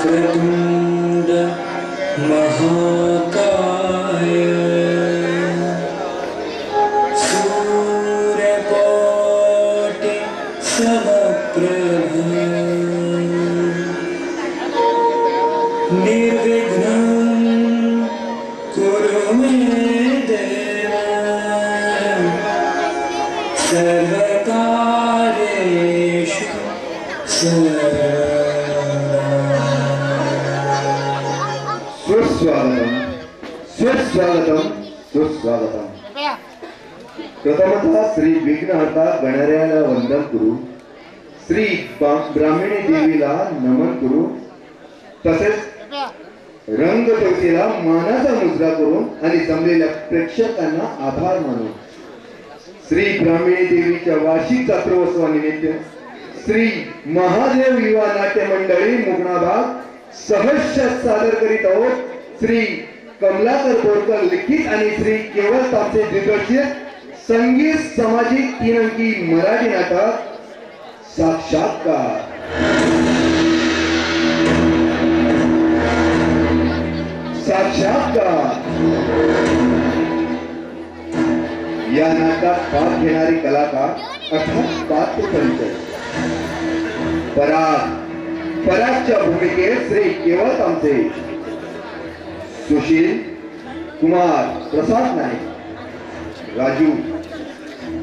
वक्रतुंड महाकाय सूर्यकोटि समप्रभ निर्विघ्नं कुरु मे देव सर्वकार्येषु सुस्वागतम सुस्वागतम सुस्वागतम। प्रथमतः श्री विघ्नहर्ता गणरायाला वंदन करू, श्री ब्राह्मणी देवीला नमन करू, तसेच रंगचौथीला मानाचा मुजरा करून आणि जमलेल्या प्रेक्षकांना आभार मानू। श्री ब्राह्मणी देवीच्या वार्षिक जात्रोत्सवानिमित्त श्री महादेव युवा नाट्य मंडळी मुगनाबाद सहर्ष सादर करीत आहोत श्री कमलाकर बोरकर लिखित आणि श्री केवळ तापसे दिग्दर्शित संगीत सामाजिक 3 अंकी मराठी नाटक साक्षात्कार। साक्षात्कार या नाटकात भाग घेणारे कलाकार अर्थात पात्र परिचय। परागच्या भूमिकेत श्री केवळ तामसे, सुशील कुमार प्रसाद नाईक, राजू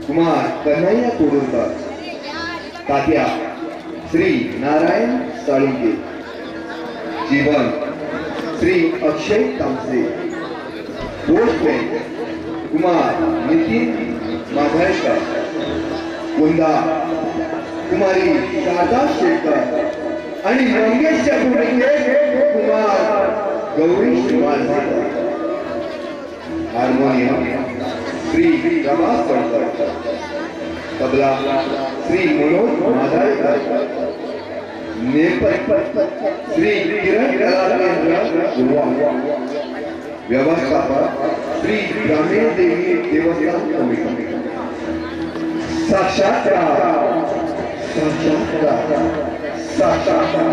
कुमार कन्हैया कोडुरकर, तात्या श्री नारायण साळुंके, जीवन श्री अक्षय तामसे, पोस्टमॅन कुमार नितीन माधवकर, कुंदा कुमारी शारदा शेखर आणि मंगेशच्या भूमिकेत कुमार गौरी श्रीमान, हार्मोनियम श्री रमास तळकर, तबला श्री मनोज माधाळकर, नेपथ्य श्री किरण कलाकेंद्र गुरुवा, व्यवस्थापक श्री ब्राह्मणी देवी देवस्थान कमिटी। साक्षात्कार साक्षात्कार साक्षात्कार।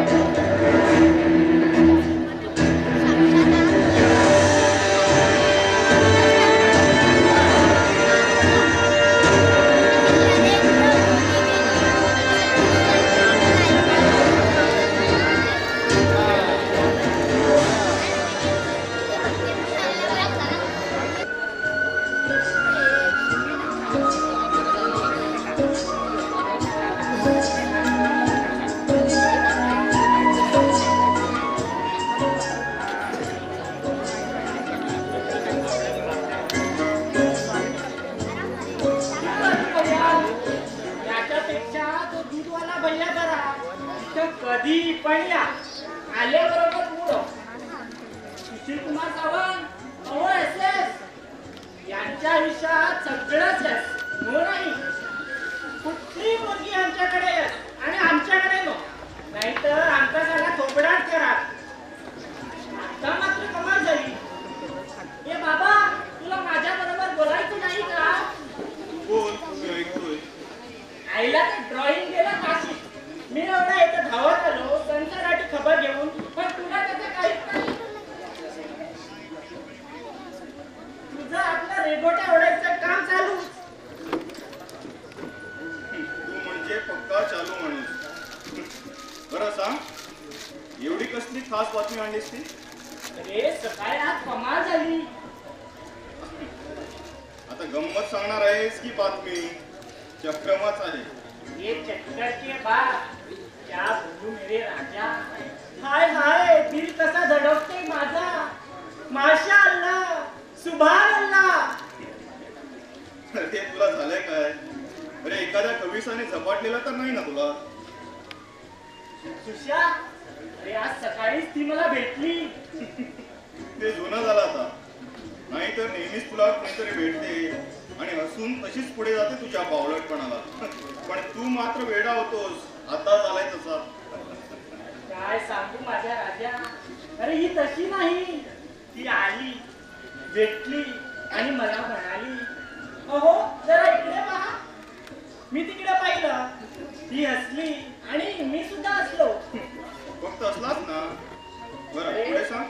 कधी पण या आल्याबरोबर पुढं सुशील कुमार सावंत OSS यांच्या विषयात सगळंच हो नाही। कुठली मुलगी आमच्याकडे आणि आमच्याकडे नो, नाहीतर आमचा सगळा थोपडाच करा। आता मात्र कमाल झाली। ए बाबा, तुला माझ्या बरोबर बोलायचं नाही का? बोल, मी ऐकतोय। आईला ते ड्रॉइंग गेलं काशी, मी एवढा इथं धावत आलो संसाराची खबर घेऊन, पण तुला त्याचं काहीच नाही। तुझं आपलं रेगोट्या ओढायचं काम चालू। तू म्हणजे पक्का चालू माणूस। बरं सांग, एवढी कसली खास बातमी आणलीस ती? अरे सकाळी आज कमाल झाली। आता गंमत सांगणार आहेस की बातमी? चक्रमच आहे। ये चक्कर के बाद क्या बोलू मेरे राजा। हाय हाय, दिल कसा धडकते माझा। माशाअल्लाह, सुभान अल्लाह। अरे तुला झालंय काय? अरे एखाद्या कविसाने झपाटलेला तर नाही ना तुला? सुशा, अरे आज सकाळीच ती मला भेटली। ते जुनं झालं आता, नाहीतर नेहमीच तुला कोणीतरी भेटते आणि हसून तशीच पुढे जाते तुझ्या बावळटपणाला। पण तू मात्र वेडा होतोस, आता झालाय तसा। काय सांगू माझ्या राजा, अरे ही तशी नाही। ती आली, भेटली आणि मला म्हणाली, अहो जरा इकडे पहा। मी तिकडे पाहिलं, ती हसली आणि मी सुद्धा हसलो। फक्त असलाच ना, बरं अरे. पुढे सांग.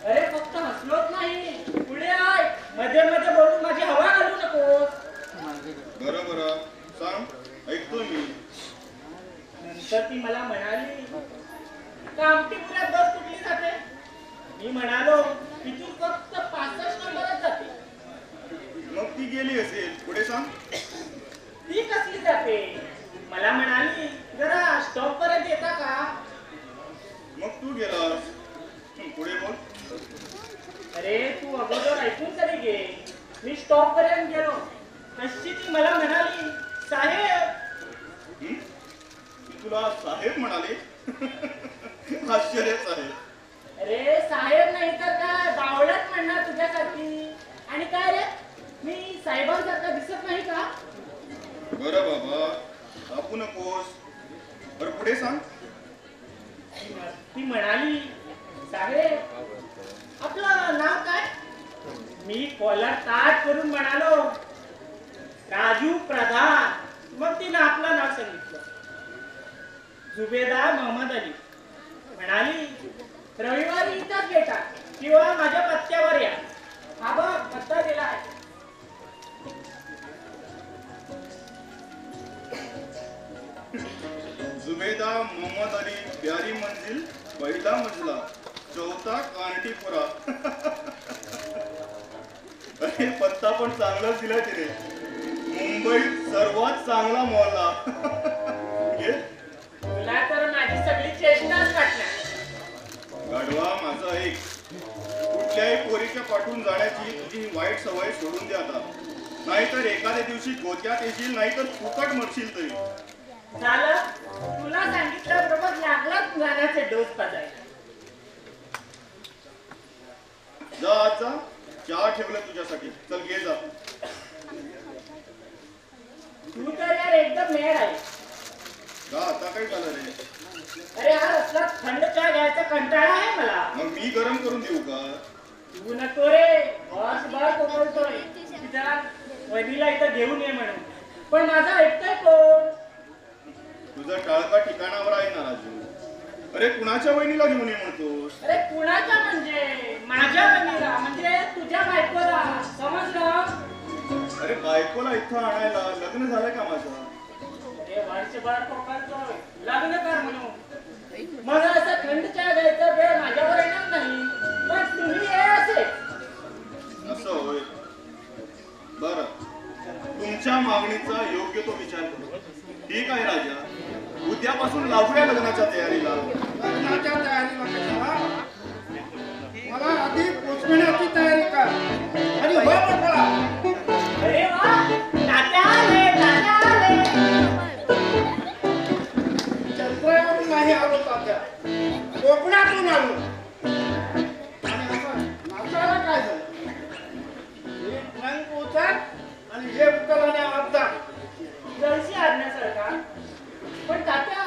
अरे फक्त हसलोच नाही, पुढे आय. मध्ये मध्ये बोलून माझी हवा घालू नकोस. बरं बरं सांग, ऐकतोय मी. नंतर ती मला म्हणाली, कामठीपुऱ्यात बस कुठली जाते? मी म्हणालो, इथून फक्त 65 नंबरच जाते. मग ती गेली असेल, पुढे सांग. ती कसली जाते? मला म्हणाली, जरा स्टॉप पर्यंत येता का? मग तू गेलास. पुढे बोल. अरे तू अगोदर ऐकून तरी घे. मी स्टॉप पर्यंत गेलो, तशी ती मला म्हणाली, साहेब. ती तुला साहेब म्हणाले? आश्चर्यच आहे. अरे साहेब नाही तर काय, बावळट म्हणणार तुझ्यासारखी. आणि काय रे, मी साहेबांसारखा दिसत नाही का? बरं बाबा, तापू नकोस. बरं पुढे सांग. ती म्हणाली, साहेब आपलं नाव काय? मी कॉलर ताट करून म्हणालो, राजू प्रधान. मग तिनं आपलं नाव सांगितलं, जुबेदार मोहम्मद अली. म्हणाली, रविवारी इथंच भेटा किंवा माझ्या पत्त्यावर या. हा बघ पत्ता दिला आहे. जुबेदा मोहम्मद अली, प्यारी मंजिल, पहिला मजला, चौथा कानटीपुरा. अरे पत्ता पण चांगलाच दिला तिने. मुंबईत सर्वात चांगला मोहल्ला. घे. तुला तर माझी सगळी चेष्टाच वाटणार. गाढवा माझा एक, कुठल्याही पोरीच्या पाठवून जाण्याची तुझी ही वाईट सवय सोडून दे आता. नाहीतर एखाद्या दिवशी गोत्यात येशील, नाहीतर फुकट मरशील तरी. झालं, तुला सांगितल्याबरोबर लागलाच गाण्याचे डोस पाजायला. जा आज जा, चहा ठेवलं तुझ्यासाठी. चल घे जा. तू तर यार एकदम मेड आहे. का आता काय झालं रे? अरे हा असला थंड चहा घ्यायचा कंटाळा आहे मला. मग मी गरम करून देऊ का? तू नको रे, बस बार कोकळतोय. तिला वहिनीला इथं घेऊन ये म्हणून, पण माझा ऐकतोय कोण? तुझं टाळका ठिकाणावर आहे ना राजू. अरे कुणाच्या वहिनीला घेऊन ये म्हणतोस? अरे कुणाच्या म्हणजे? माझ्या वहिनीला, म्हणजे तुझ्या बायकोला. समजलं? अरे बायकोला इथं आणायला लग्न झालंय का माझं? अरे वर्षभर कोकळतोय, लग्न कर म्हणून. मला असं थंड चहा घ्यायचा वेळ माझ्यावर येणार नाही, पण तुम्ही हे असेल. असं होय. बर, तुमच्या मागणीचा योग्य तो विचार करू. ठीक आहे राजा, उद्यापासून लागूया लग्नाच्या तयारीला. लग्नाच्या तयारीला कशाला? मला आधी पोचण्याची तयारी कर आणि हो म्हटला. अरे वा, तात्या आले, तात्या आले. चंद्रावरून नाही आलो तात्या, कोकणातून आलो. आणि असं नाचायला काय झालं? हे रंग उचल आणि हे उचल आणि अपघात. जळशी आणण्यासारखा. पण तात्या,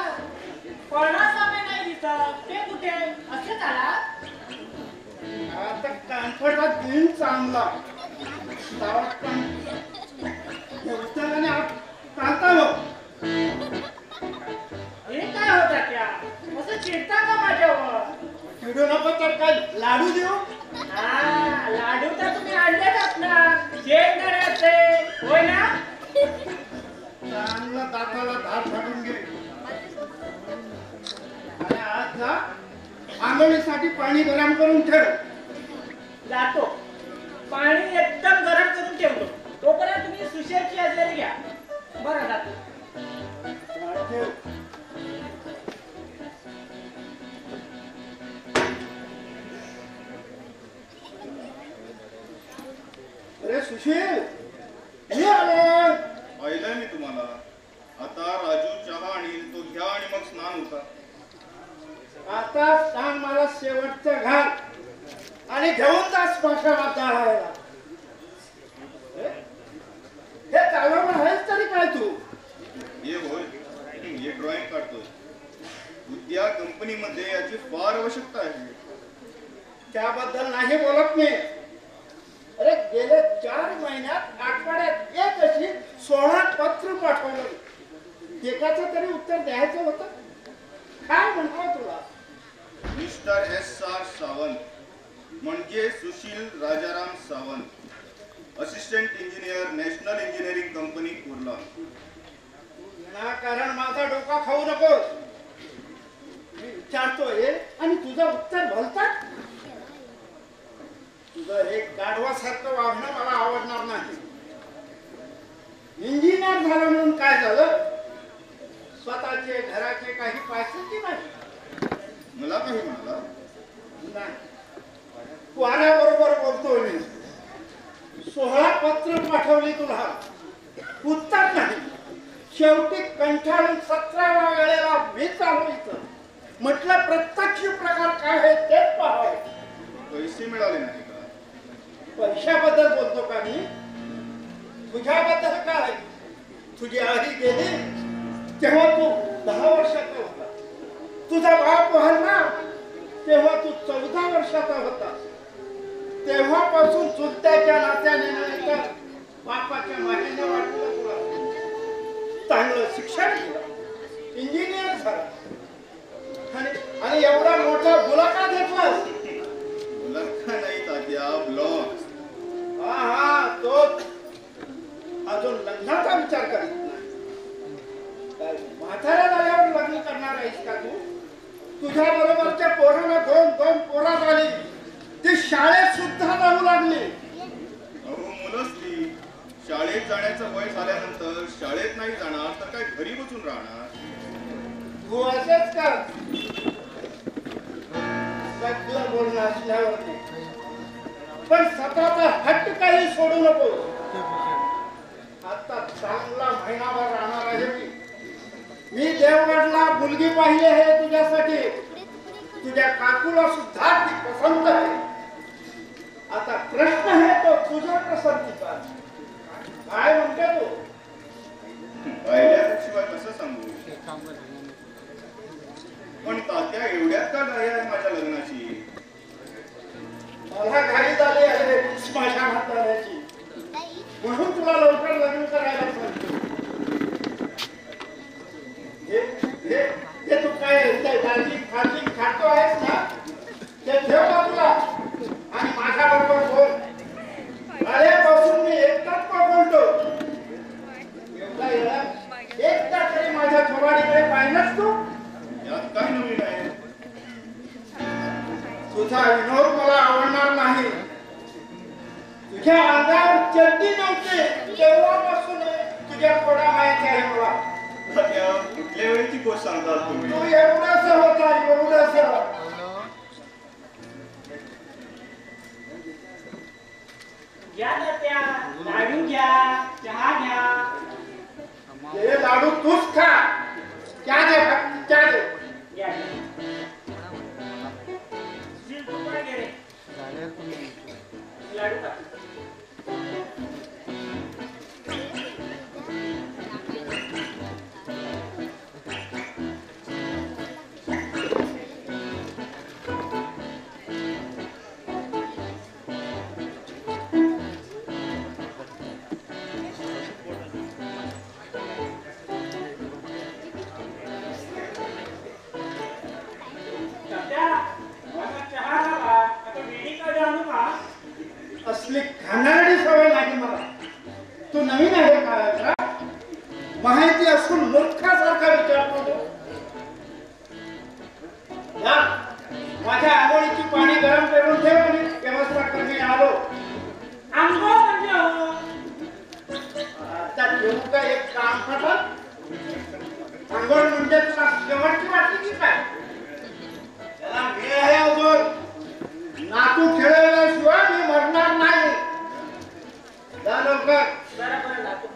पळणासामे नाही दिसत. ते कुठे? असेच आला? आता कानफडा दिन चांगला. गावात पण हे उचल आणि चालता हो. हे काय हो तात्या? असं चिडता का माझ्यावर? चिडू नको तर काय लाडू देऊ? हा, लाडू तर तुम्ही आणलेच असणार. शेंगदाण्याचे, होय ना? चांगला दाताला धार फाटून घे. आणि आज जा, आंघोळीसाठी पाणी गरम करून ठेव. जातो. पाणी एकदम गरम करून ठेवतो. तोपर्यंत तुम्ही सुशेरची हजेरी घ्या. बरं जातो. ठेव. अरे सुशील, मी आलो. पाहिलंय मी तुम्हाला. आता राजू चहा आणील, तो घ्या आणि मग स्नान होता. आता सांग मला शेवटचं घाट आणि घेऊन जा स्मशानात जाळायला. हे चालवणार आहेस तरी काय तू? हे होय, हे ड्रॉइंग काढतोय. उद्या कंपनीमध्ये याची फार आवश्यकता आहे. त्याबद्दल नाही बोलत मी. अरे गेले 4 महिन्यात आठवड्यात एक अशी 16 पत्र पाठवलं. एकाचं तरी उत्तर द्यायचं होतं. काय म्हणतो तुला? मी मिस्टर S.R. सावंत म्हणजे Sushil Rajaram Sawant, assistant engineer, national engineering company, Kurla. कारण माझा डोका खाऊ नकोस. मी विचारतोय आणि तुझं उत्तर बोलतात. तुझं एक गाढवासारखं वागणं मला आवडणार नाही. इंजिनियर झालं म्हणून काय झालं? स्वतःचे घराचे काही पैसे की नाही? मला काही म्हणाला नाही. वाऱ्याबरोबर बोलतोय मी. 16 पत्र पाठवली तुला, उत्तर नाही. शेवटी कंठाळून 17व्या वेळेला मी चालू इथं. म्हटलं प्रत्यक्ष प्रकार काय आहे ते पाहावे. पैसे मिळाले नाही का? पैशाबद्दल बोलतो का मी? तुझ्याबद्दल काय? तुझी आई गेली तेव्हा तू 10 वर्षाचा होता. तुझा बाप वारला तेव्हा तू 14 वर्षाचा होता. तेव्हापासून चुलत्याच्या नात्याने नाही तर बापाच्या माहेने वाटलं तुला. चांगलं शिक्षण केलं, इंजिनियर झाला आणि एवढा मोठा गुलाका घेतलास. मुलाखा नाही तात्या, ब्लॉग. हा तो अजून लग्नाचा विचार करीत नाही. म्हाताऱ्या झाल्यावर लग्न करणार आहेस का तू? तुझ्या बरोबरच्या पोरांना 2 पोरा झाली. ती शाळेत सुद्धा जाऊ लागली. अहो मुलंच ती. शाळेत जाण्याचं वय झाल्यानंतर शाळेत नाही जाणार तर काय घरी बसून राहणार? तू असेच का? सगळं बोलणं असल्यावरती पण स्वतःचा हट्ट काही सोडू नको. आता चांगला महिनाभर राहणार आहे मी. देवगडला मुलगी पाहिली आहे तुझ्यासाठी. तुझ्या काकूला सुद्धा ती पसंत आहे. आता प्रश्न आहे तो तुझ्या पसंतीचा. काय म्हणते तू? पाहिल्याशिवाय कसं सांगू? पण तात्या एवढ्यात का घाई आहे माझ्या लग्नाची? मला घाई झाली आहे माझ्या म्हाताऱ्याची, म्हणून तुला लवकर लग्न करायला सांगतो. हे तू काय भाजी खातो आहेस ना, ते ठेव बाजूला आणि माझ्या बरोबर बोल. अरे बसून मी एकटाच बोलतो. एवढा येणार एकटा तरी माझ्या थोबाडीकडे पाहिलंच तू? यात काय नवीन आहे? तुझा विनोद मला आवडणार नाही. तुझ्या अंगावर चड्डी नव्हती तेव्हापासून तुझ्या थोडा माहिती आहे मला. तात्या कुठल्या वेळेची गोष्ट सांगतात तुम्ही? तू एवढासा होता, एवढासा. घ्या तात्या, लाडू घ्या, चहा घ्या. हे लाडू तूच खा. क्या दे क्या दे. घ्या. शिल तू पण घे रे. लाडू खा. असली घाणेरडी सवय नाही मला. तू नवीन आहे का? माहिती असून मूर्खासारखा विचारतो तू. या माझ्या आंघोळीची पाणी गरम करून ठेव आणि व्यवस्था कर. मी आलो. आंघोळ म्हणजे आता ठेवू का एक काम करता? आंघोळ म्हणजे तुला शेवटची वाटली की काय? त्याला वेळ आहे अजून. नातू खेळल्याशिवाय मी मरणार नाही. जा लवकर. बरोबर जातो.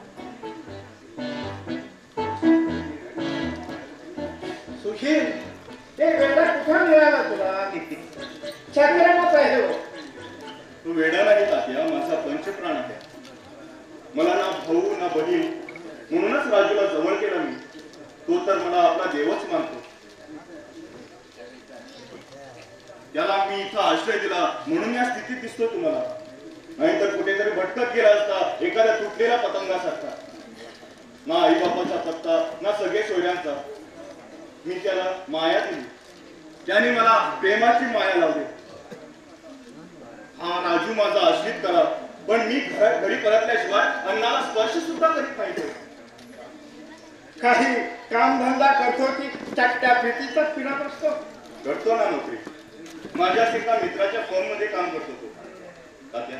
सुशील ते वेळा कुठं मिळाला तुला? चक्रमच आहे हो. तू वेडा नाही तात्या, माझा पंचप्राण आहे. मला ना भाऊ ना बहीण, म्हणूनच राजूला जवळ केला मी. तो तर मला आपला देवच मानतो. त्याला मी इथं आश्रय दिला म्हणून या स्थितीत दिसतो तुम्हाला. नाहीतर कुठेतरी भटकत गेला असता एखाद्या तुटलेल्या पतंगासारखा. ना आई बापाचा पत्ता ना सगळे सोयऱ्यांचा. मी त्याला माया दिली ज्याने मला प्रेमाची माया लावली. हा राजू माझा आश्रित करा, पण मी घरी परतल्याशिवाय अन्नाला स्पर्श सुद्धा करीत नाही. काही कामधंदा करतो की चट्ट्या फिटीतच फिरत असतो? करतो ना नोकरी. माझ्याच एका मित्राच्या फर्म मध्ये काम करतो तो. तात्या,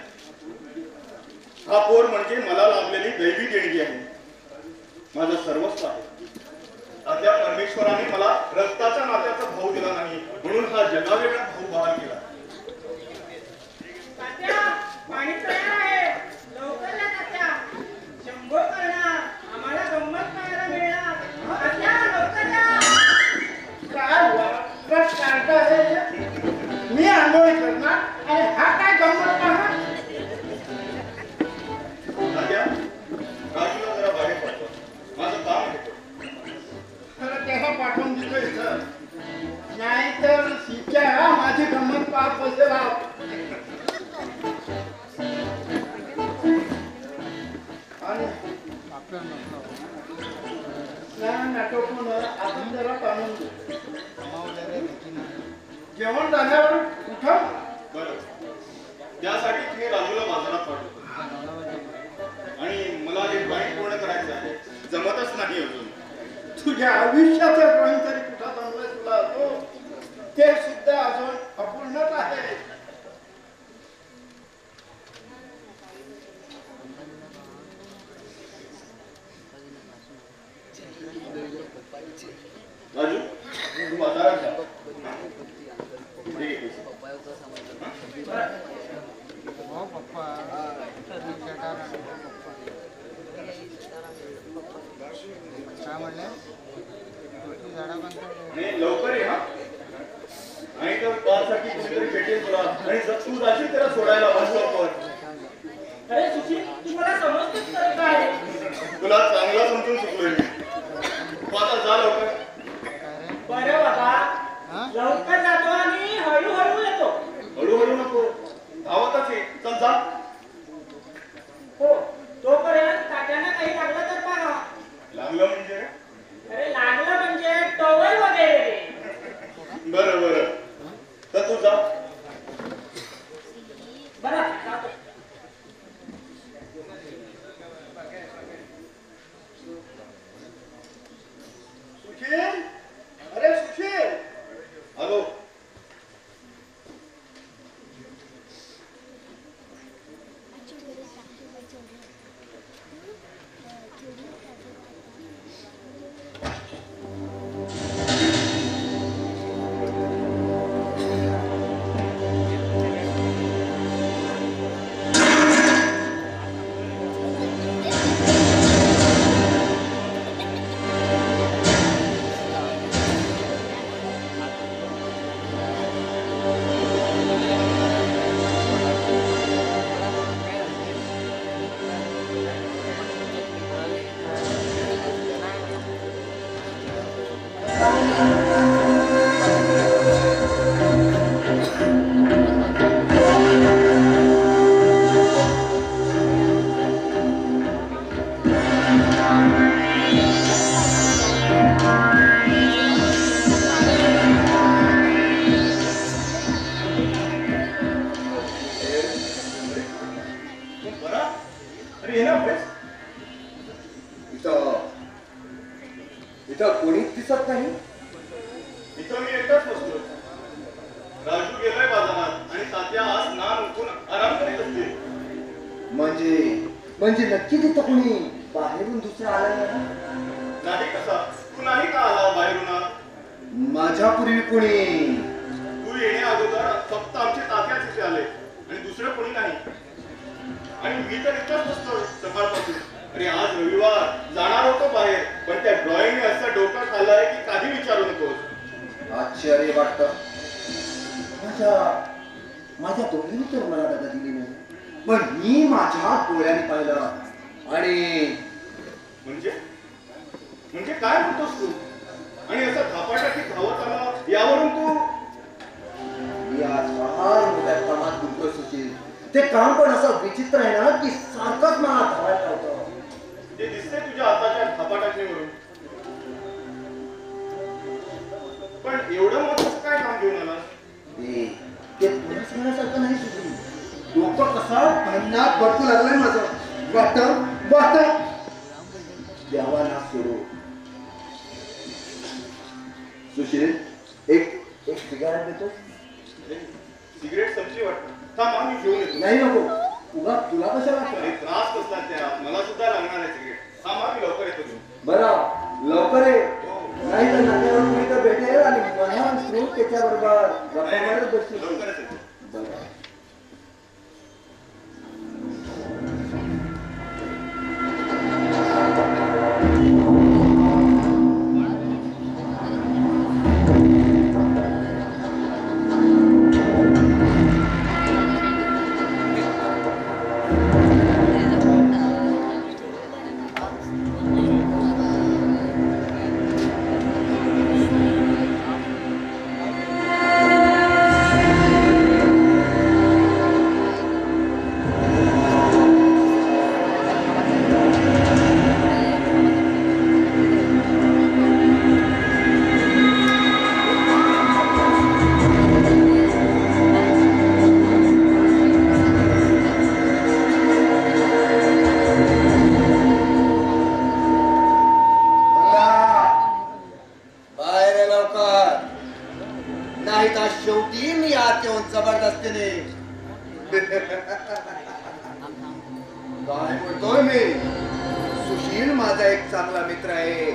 हा पोर म्हणजे मला लाभलेली दैवी देणगी आहे, माझं सर्वस्व आहे. तात्या, परमेश्वराने मला रक्ताच्या नात्याचा भाव दिला नाही, म्हणून हा जगावेगळा भाऊ बहाल केला. तात्या, पाणी तयार आहे, लवकर या तात्या. शंभो करणार, आम्हाला गंमत पाहायला मिळणार. तात्या, लवकर या. काय वाटत काढता हे? मी आंघोळी करणार आणि हा काय गंमत पाहणार? तात्या, राजूला जरा बाहेर पाठवा, माझं काम आहे. खरं तेव्हा पाठवून दिलोय सर, नाहीतर शिक्या माझी गंमत पाहत बसले राव. आणि नाटकून आपण जरा पाहून घेऊ. जेवण झाल्यावर उठा. बरं, त्यासाठी तुम्ही राजूला बाजारात पाठवतो. आणि मला हे ड्रॉइंग पूर्ण करायचं आहे, जमतच नाही अजून. तुझ्या आयुष्याचं ड्रॉइंग तरी कुठं जमलंय तुला? तो ते सुद्धा अजून अपूर्णच आहे. राजू, तू बाजारात जा. ठीक आहे. आणि लवकर ये हा, नाही तर बासाठी कुठेतरी भेटेल तुला आणि तू जाशील त्याला सोडायला बस स्टॉपवर. अरे सुशील, तू मला समजतोस तर काय? तुला चांगला समजून चुकलोय मी. तू आता जा लवकर. बरं बाबा, लवकर जातो आणि हळूहळू येतो. हळूहळू नको, धावतच ये. चल जा. हो, तोपर्यंत तात्यांना काही लागलं तर पहा. लागलं म्हणजे? अरे लागलं म्हणजे टॉवेल वगैरे. बरं बरं, तर तू जा. बरं, जातो. सुशील, अरे सुशील. आलो. इथं कोणीच दिसत नाही. इथं मी एकटाच बसलो. राजू गेलाय बाजारात आणि तात्या आज स्नान उठून आराम करीत असतील. म्हणजे नक्की तिथं कोणी बाहेरून दुसरा आला नाही? कसा तू नाही का आला बाहेरून? माझ्यापूर्वी कोणी? तू येण्या अगोदर फक्त आमचे तात्याच इथे आले आणि दुसरं कोणी नाही. आणि मी तर इथंच बसतो सकाळपासून. अरे आज रविवार, जाणार होतो बाहेर, पण त्या ड्रॉइंगने असं डोकं खाल्लंय की काही विचारू नकोस. आश्चर्य वाटतं. माझ्या दोघींनी तर मला दादा दिली नाही, पण मी माझ्या डोळ्याने पाहिलं. आणि म्हणजे काय म्हणतोस तू? आणि असं थापाटाकी धावत आला यावरून तू? मी आज फार मोठ्या कामात गुंतलो सुशील. ते काम पण असं विचित्र आहे ना की सारखंच मला धावायला होतं. ते दिसते तुझ्या हाताच्या थापाटाकीवरून. पण एवढं महत्वाचं काय काम असं भन्नाट भरतू लागलंय माझं. वाट द्यावा ना सुरू. सुशील एक सिगारेट देतो. सिगरेट संपली वाटतं. थांब आम्ही घेऊन येतो. नाही नको उगा तुला कशाला अरे त्रास कसला त्या मला सुद्धा लागणार आहे सिगरेट. थांब आम्ही लवकर येतो घेऊन. बरं लवकर ये. नाही तर नात्यावर कुणी तर भेटेल आणि महान स्रोत त्याच्याबरोबर गप्पा मारत बसतील. लवकरच येतो. बरं काय म्हणतोय मी. सुशील माझा एक चांगला मित्र आहे.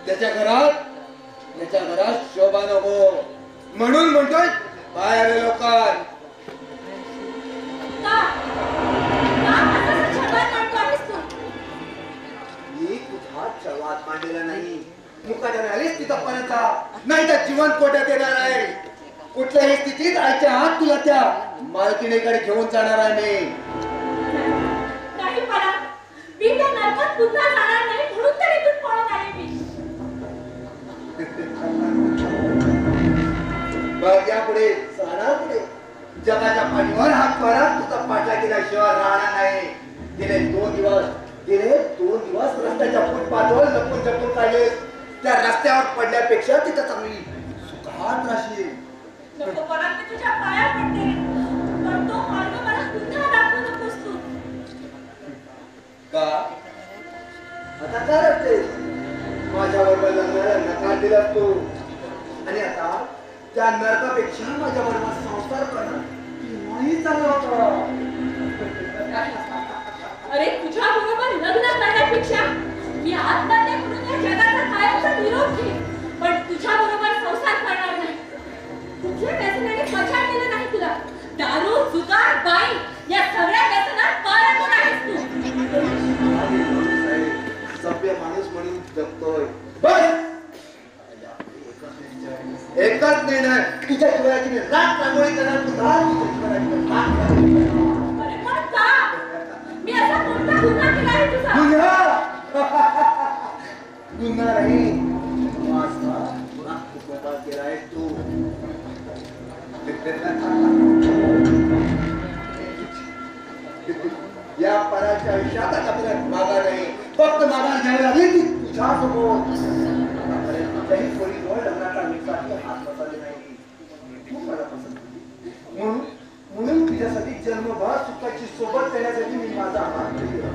त्याच्या घरात शोभा नको म्हणून म्हणतोय बाहेर लवकर. मी तुझा संवाद मांडलेला नाही. मुकाट्याने आलीस तिथं पर्यंत नाही तर जीवन कोट्यात येणार आहे. कुठल्याही स्थितीत आईच्या हात तुला त्या मालकीणीकडे घेऊन जाणार आहे मी. मी त्या नरकात पुन्हा जाणार नाही म्हणून तर इथून पळून आले मी. बघ यापुढे जाणार पुढे जगाच्या पाठीवर हात मारा तुझा पाठला केल्याशिवाय राहणार नाही. गेले दोन दिवस रस्त्याच्या फुटपाथवर लपून जपून काढले. त्या रस्त्यावर पडल्यापेक्षा तिथं चांगली सुखात राहशील. नको मला मी तुझ्या पाया पडते पण तो मार्ग मला पुन्हा दाखवू नकोस तू. का आता काय रस्ते माझ्या बरोबर लग्नाला नकार दिला तू आणि आता त्या नरकापेक्षा माझ्या बरोबर संसार करणं नाही चांगलं होतं. अरे तुझ्या बरोबर लग्न करण्यापेक्षा मी आत्महत्या करून या जगाचा कायमचा विरोध केला. पण तुझ्या बरोबर संसार करणार नाही. तुझ्या व्यसनाने पछाड केलं नाही तुला. दारू जुगार बाई या सगळ्या व्यसनात पारंगत आहेस तू. सभ्य माणूस म्हणून जगतोय. बस एकच निर्णय तुझ्या शिवायची रात रांगोळी करणार तुझा. अरे पण का मी असा कोणता गुन्हा केला आहे तुझा. गुन्हा नाही माझा कुटुंबात केला आहे तू. या पराच्या आयुष्यात आपल्याला मागा नाही. फक्त मागा घ्यावी लागली ती तुझ्या समोर. कुठल्याही पोरीजवळ लग्नाचा निकाल हात बसवले नाही. तू मला पसंत केली म्हणून तुझ्यासाठी जन्मभर सुखाची सोबत करण्यासाठी मी माझा हात दिला.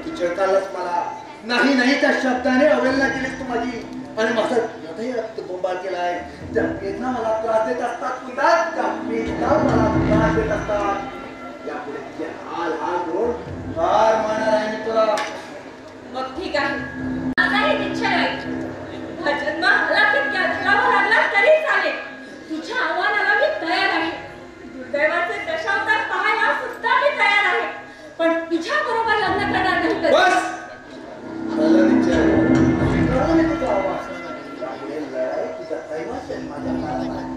तू चिडकालाच मला नाही त्या शब्दाने अवहेलना केलीस तू माझी आणि माझा हृदय रक्त बोंबाळ केलाय. त्या वेदना मला त्रास देत असतात. पुन्हा त्या वेदना मला त्रास देत असतात. यापुढे तुझे हाल करून हार मानणार आहे मी तुला. मग ठीक आहे माझाही इच्छा आहे. हा जन्म हलाखीत घालावा लागला तरी चालेल. तुझ्या आव्हानाला मी तयार आहे. दुर्दैवाचे दशावतार पाहायला सुद्धा मी तयार आहे. पण तुझ्या बरोबर लग्न करणार नाही. बस मला विचार स्वीकारला मी तुझा आवाज. त्यामुळे लढाई तुझ्या दैवाचे माझ्या काळात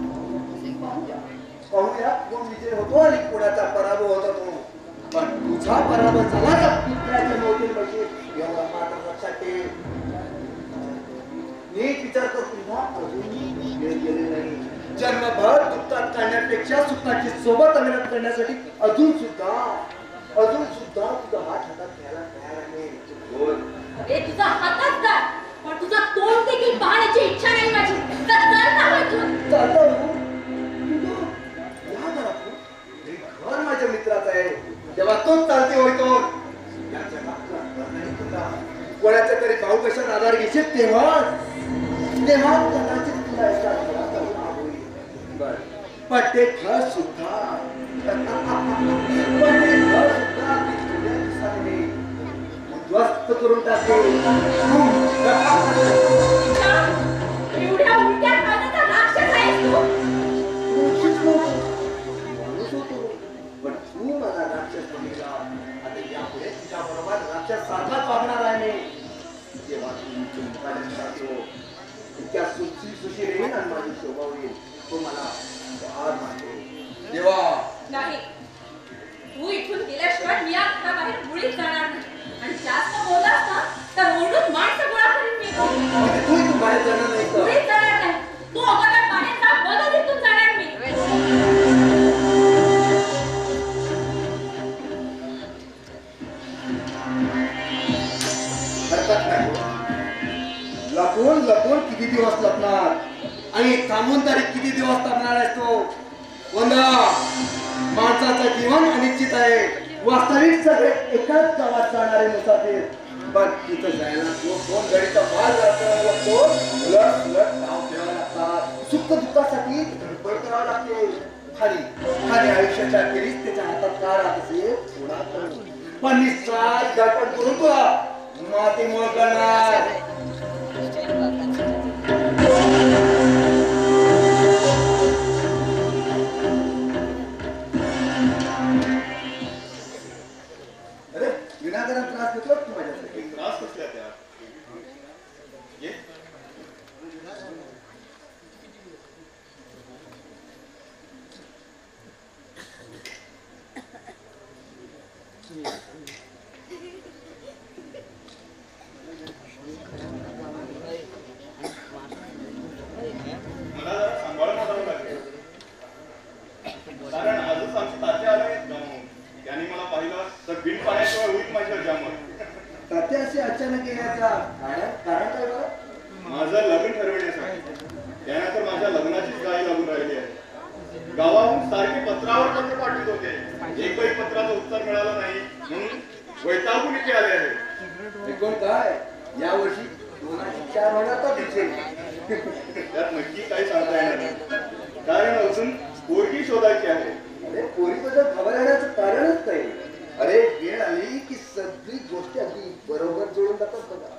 पाहूया कोण विजय होतो आणि कोणाचा पराभव होता तो. पण तुझा पराभव झाला तर पुत्राच्या मोठील बशीर एवढा मात्र लक्षात ठेव. नीट विचार कर तुझा अजूनही वेळ गेले नाही. जन्मभर दुःखात काढण्यापेक्षा सुखाची सोबत अभिनय करण्यासाठी अजून सुद्धा तुझा हात हातात घ्यायला तयार आहे. बोल. अरे तुझा हातच जा पण तुझा तोंड देखील पाहण्याची इच्छा नाही माझी. तर जाता हो. या घरातून घर माझ्या मित्राचं आहे. कदाचित तेव्हा कदाचित तुला एका घराचा लाभ होईल. पण ते घर सुद्धा थोड्या दिवसाने उद्ध्वस्त करून टाकेल. एवढ्या उलट्या पाण्याचा राक्षस आहेस तू. माणूस होतो पण तू मला राक्षस बघितला. आता यापुढे तुझ्या बरोबर राक्षस सारखाच वागणार आहे मी. जेव्हा तू चिंताने जातो इतक्या सुशील आणि माझी शोभा होईल तो मला फार मानतो. देवा नाही, तू इथून गेल्याशिवाय मी या घराबाहेर मुळीच जाणार नाही. आणि जास्त बोललास ना तर ओरडून माणसं गोळा करीन मी. तू इथून बाहेर जाणार नाही का? मुळीच जाणार नाही. तू अगोदर बाहेर जा, मगच इथून जाणार मी. हरकत नाही. लपून किती दिवस लपणार आणि थांबून तरी किती दिवस थांबणार आहेस तो? वंदा, माणसाचं जीवन अनिश्चित आहे. वास्तविक सगळे एकाच गावात जाणारे मुसाफिर. पण तिथं जायला दोन गाडीचा माल लागतो. उलट नाव घ्यावं लागतात. सुख दुःखासाठी धडपड करावं लागते. खाली आयुष्याच्या अखेरीस त्याच्या हातात काय राहत असेल थोडा करू. पण निस्सार धडपड करून तुला माती मोळ करणार. अरे विनाकारण त्रास घेतला तू माझ्यासाठी. त्रास कसल्या त्या ये. मला जरा सांभाळून वाटावं लागेल. कारण आजच आमची तात्या आले आहेत गावाहून. त्यांनी मला पाहिलं तर बिन पाण्याशिवाय होईल माझ्या जामर. तात्या असे अचानक येण्याचा कारण काय बरं? माझं लग्न ठरविण्यासाठी. त्यानंतर माझ्या लग्नाचीच गाई लागून राहिली आहे. गावाहून सारखे पत्रावर पत्र पाठवित होते. एकही पत्राचं उत्तर मिळालं नाही म्हणून वैतागून इथे आले आहे. एकूण काय यावर्षी 2004 महिन्यात दिसेल. त्यात नक्की काही सांगता येणार नाही. कारण अजून पोरगी शोधायची आहे. अरे पोरीबद्दल घाबरण्याचं कारणच नाही. अरे वेळ आली की सगळी गोष्टी अगदी बरोबर जुळून जातात बघा.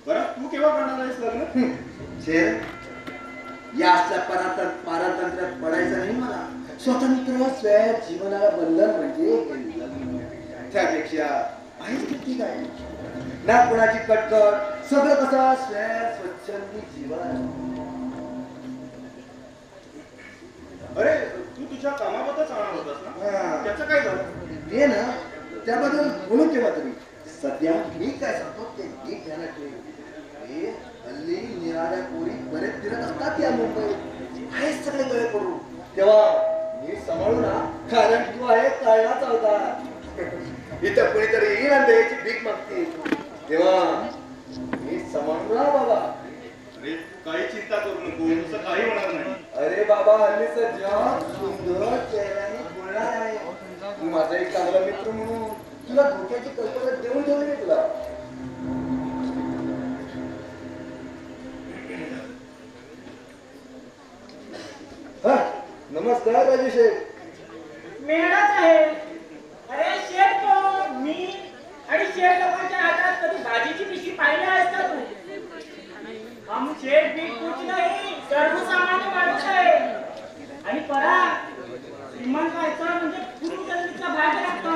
बरं तू केव्हा करणार आहेस लग्न? शेर या असल्या पारतंत्र्यात पडायचं नाही मला. स्वतंत्र स्वय जीवनाला बंधन म्हणजे हे लग्न. त्यापेक्षा आहेच किती काय ना कुणाची कटकट. सगळं कसं स्वच्छंदी जीवन. अरे तू तुझ्या कामाबद्दल सांगणार होतास ना, त्याचं काय झालं? ते ना त्याबद्दल बोलू केव्हा तरी. सध्या मी काय सांगतो ते नीट ध्यानात ठेव. हे हल्ली निराळ्या पोरी बरेच फिरत असतात या मुंबईत. आहेच सगळे गळे पडू. तेव्हा मी सांभाळू ना. कारण तू आहे कळणाचा होता. इथं कुणीतरी येईल आणि द्यायची भीक मागते. तेव्हा मी सांभाळून राहा बाबा. अरे तू काही चिंता करू नको, तसं काही होणार नाही. अरे बाबा हल्लीचं जग सुंदर चेहऱ्याने बोलणार आहे. तू माझा एक चांगला मित्र म्हणून तुला धोक्याची कल्पना देऊन ठेवली मी तुला. हा नमस्कार राजू शेठ. मेळाच आहे. अरे शेठ तो मी आणि शेठ लोकांच्या हातात कधी भाजीची पिशवी पाहिली आहेस का तू? हम शेठ भी कुछ नहीं, सर्वसामान्य माणूस आहे. आणि परा श्रीमंत व्हायचं म्हणजे पूर्वजन्मीचा भाग्य लागतं.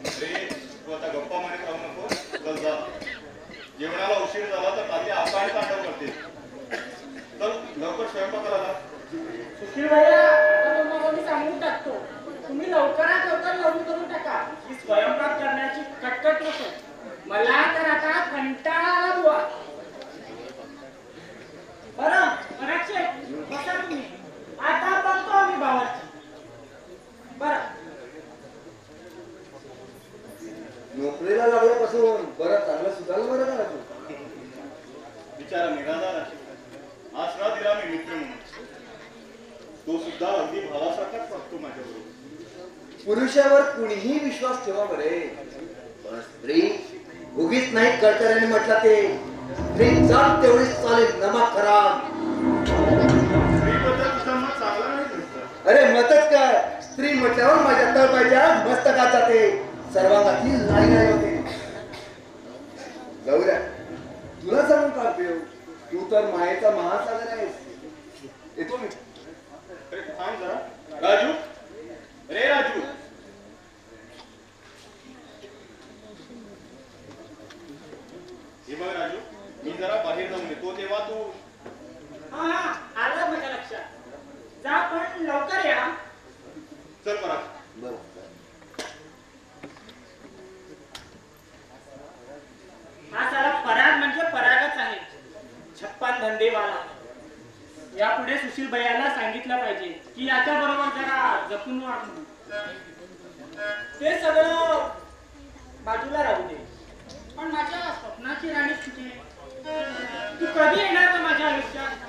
अरे तू आता गप्पा मारत राहू नको, चल जा. जेवणाला उशीर झाला तर तात्या आपण तांडव करते. चल लवकर स्वयंपाकाला लाग. सुशील भैया आता तुम्हाला मी सांगून टाकतो. तुम्ही लवकरात लवकर लग्न करून टाका. ही स्वयंपाक करण्याची कटकट नको. मला तर आता कंटाळा आला बुवा. बरं पराक्षे बसा तुम्ही. आता बघतो आम्ही भावाची. बरं नोकरीला लागल्यापासून बरं चांगलं सुधारलं बरं का तू. बिचारा निराधार आहे. आसरा दिला मी मित्र म्हणून. तो सुद्धा अगदी भावासारखाच वागतो माझ्याबरोबर. पुरुषावर कुणीही विश्वास ठेवा बरे. पण स्त्री उगीच नाही कर्तव्याने म्हटलं ते स्त्री जात तेवढीच चालेल नमा खरा. स्त्रीबद्दल तुझं मत चांगलं नाही दिसत. अरे मतच काय, स्त्री म्हटल्यावर माझ्या तळपायच्या मस्तकात जाते, सर्वांगाची नाही होते. गौऱ्या तुला सांगून का उपयोग, तू तर मायेचा महासागर आहेस. येतो मी. अरे थांब जरा. राजू, रे राजू, हे बघ राजू, मी जरा बाहेर जाऊन येतो तेव्हा तू. हा आलं माझ्या लक्षात. जा पण लवकर या. चल परा. हा साला पराग म्हणजे परागच आहे, छप्पन धंदेवाला. यापुढे सुशील भैयाला सांगितलं पाहिजे की याच्या बरोबर जरा जपून वाग म्हणून. ते सगळं बाजूला राहू दे, पण माझ्या स्वप्नाची राणी कुठे? तू कधी येणार का माझ्या आयुष्यात?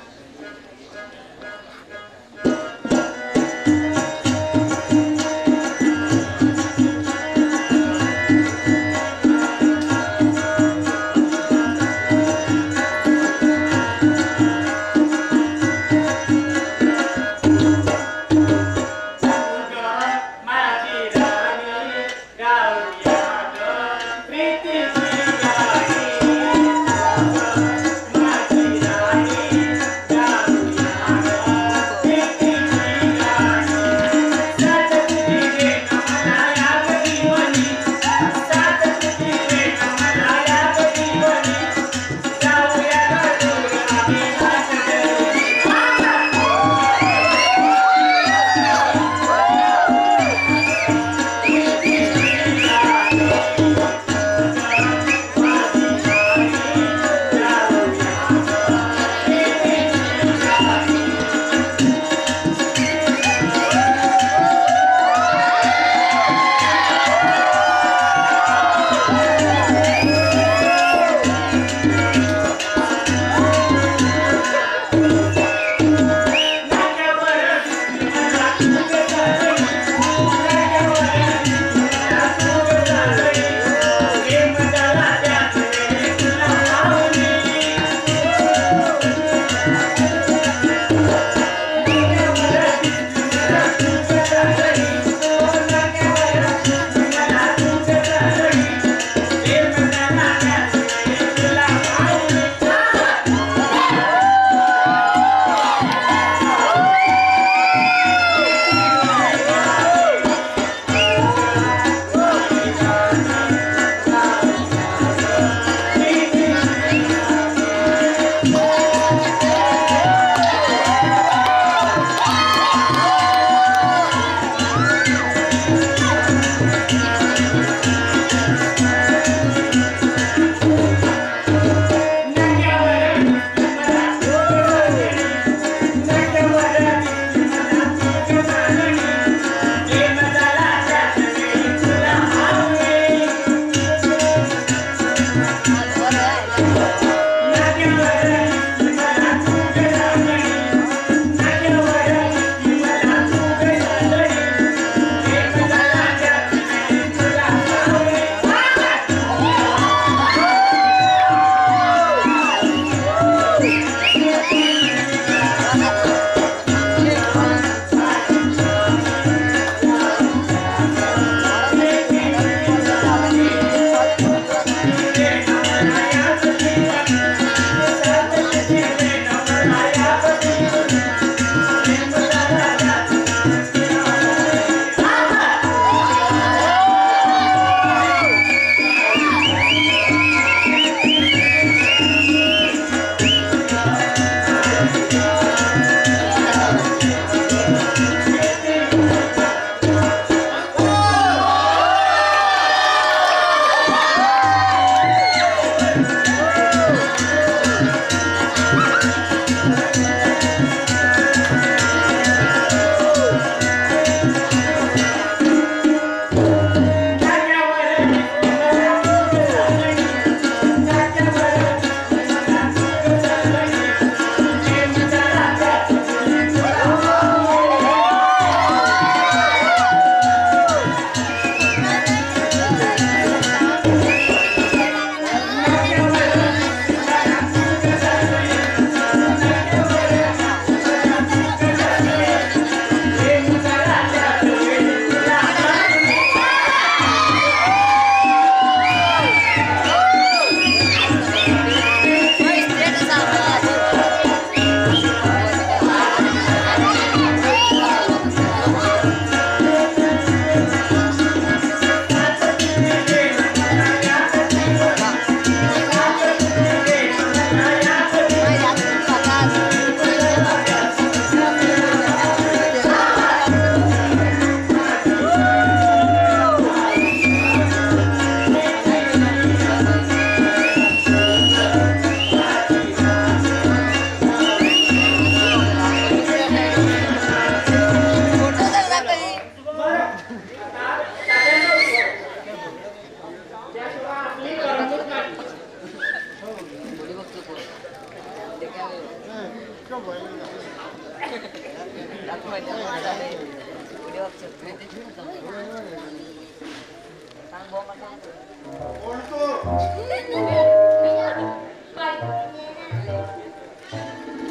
कोण तो?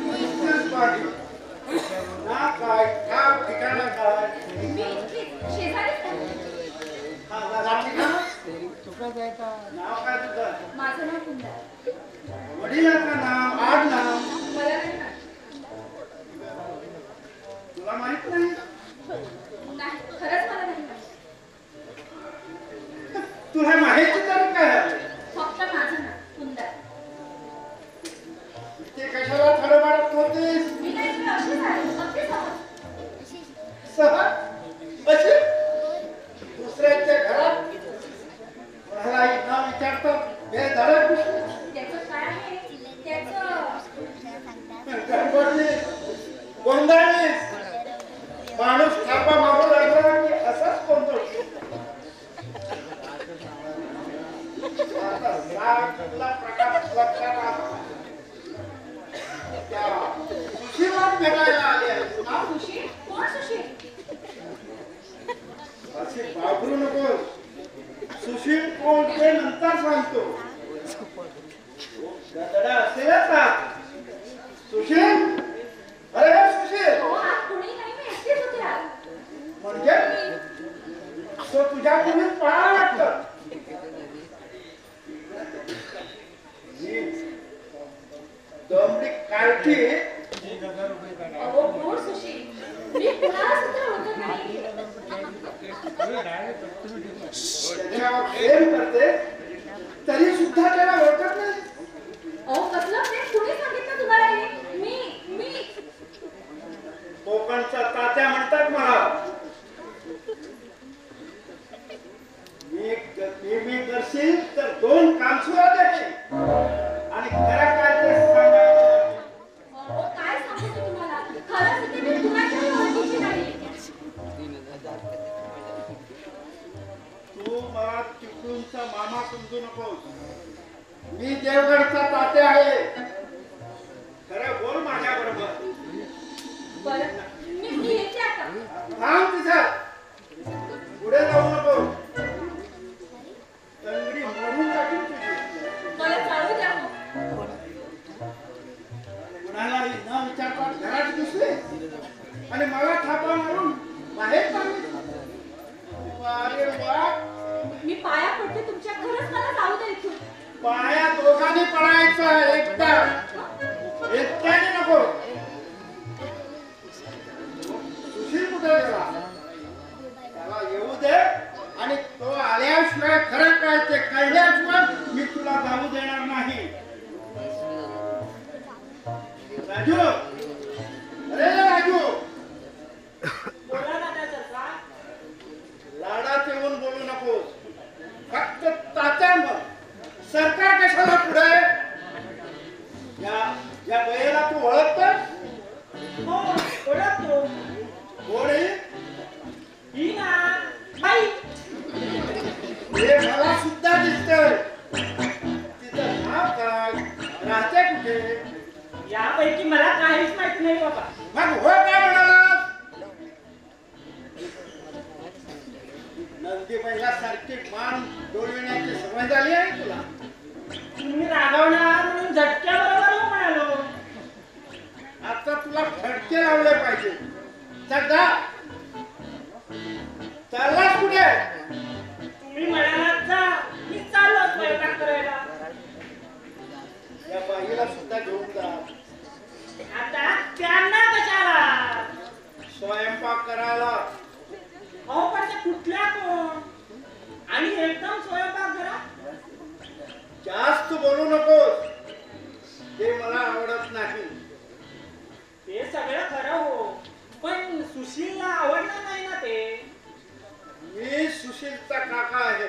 नुसतीच पाठी. ना काय काम ठिकाणं काय? हा, रात्री का? नाव काय तुझं? माझं नाव कुंदा. वडिलांचं नाव, आड नाव मला नाही माहित. तुला माहित नाही? नाही, खरंच मला नाही माहित. तुला माहिती तर काय? फक्त माझं नाव कुंदा. ते कशाला थोडं वाटत होतीस? मी नाही तुला अशीच आहे, अगदी सहज. सहज अशी दुसऱ्याच्या घरात कोणालाही न विचारता बेधडक घुसली. त्याचं काय आहे? त्याचं गडबडलीस, गोंधळलीस. माणूस थापा मारू लागला की असाच गोंधळतो. आता सागला प्रकाश लक्षात आला. त्या सुशीला भेटायला आले आहे. नाव सुशील? कोण सुशील? असे बाबरू नको. सुशील कोण ते नंतर सांगतो. गदडा असेलच का? सुशील, अरे सुशील, हो, आज कोणी नाही, मी एकटीच होते आज. म्हणजे तो तुझ्या पूर्वी पळाला वाटतं. दमडी काठी. अहो, कोण सुशील? मी कुणाला सुद्धा ओळखत नाही. त्याच्यावर प्रेम करते तरी सुद्धा त्याला ओळखत नाही. अहो, कसलं प्रेम? कुणी सांगितलं तुम्हाला हे? मी कोकणचा तात्या म्हणतात मला. मी करशील तर 2 कानसुरा द्यायची आणि खरं काय ते सांगायचं. अहो, काय सांगू मी तुम्हाला? खरंच ते मी कुणाच्याही ओळखीची नाही. तू मला चिपळूणचा मामा समजू नकोस. मी देवगडचा तात्या आहे. खरं बोल माझ्या बरोबर. बरं, मी येते आता. थांब तिथं. पुढे जाऊ नको. तंगडी मोडून टाकीन तुझी. मला चालू द्या मग. कुणालाही न विचारता घरात घुसले आणि मला थापा मारून बाहेर काढले. अरे वा. मी पाया पडते तुमच्या. खरंच मला जाऊ द्या इथून. पाया दोघांनी पडायचं. एकटा एकट्याने नको. सुशील कुठे गेला? त्याला येऊ दे आणि तो आल्याशिवाय खरं काय ते कळल्याशिवाय मी तुला जाऊ देणार नाही. राजू, अरे राजू, बोला दादा सरकार. लाडात येऊन बोलू नकोस. फक्त तात्या मग. सरकार कशाला पुढे? या बयेला तू ओळखतोस? हो, ओळखतो. कोणी? ही ना बाई. हे मला सुद्धा दिसतंय. तिचं नाव काय? राहते कुठे? यापैकी मला काहीच माहित नाही बाबा. मग हो काय म्हणालास? नंदी बैलासारखी मान डोलविण्याची सवय झाली आहे तुला. तुम्ही रागवणार म्हणून झटक्याबरोबर हो म्हणालो. आता तुला फटके लावले पाहिजे. चल जा. चाललास कुठे? तुम्ही म्हणालात जा, मी चाललो स्वयंपाक करायला. या बाईला सुद्धा घेऊन जा. आता त्यांना कशाला? स्वयंपाक करायला. अहो, पण ते कुठल्या कोण? आणि एकदम स्वयंपाक घरात? जास्त बोलू नकोस. ते मला आवडत नाही. ते सगळं खरं हो, पण सुशीलला आवडणार नाही ना ते. मी सुशीलचा काका आहे.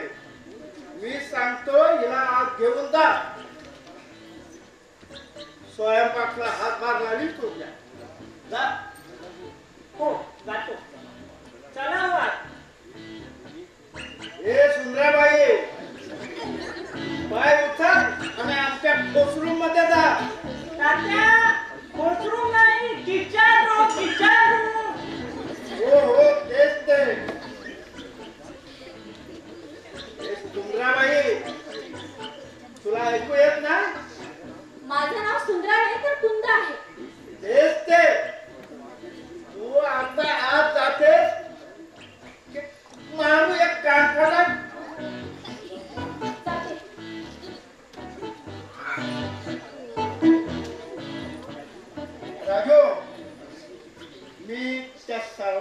मी सांगतो हिला आत घेऊन जा. स्वयंपाकला हातभार लावी तो द्या. जा. हो, जातो. चला हो आत. हे सुंदराबाई, पाय उचल आणि आमच्या कोसरूम मध्ये जा. तात्या, वॉशरूम नाही, किचन रूम, किचन रूम. हो हो तेच ते.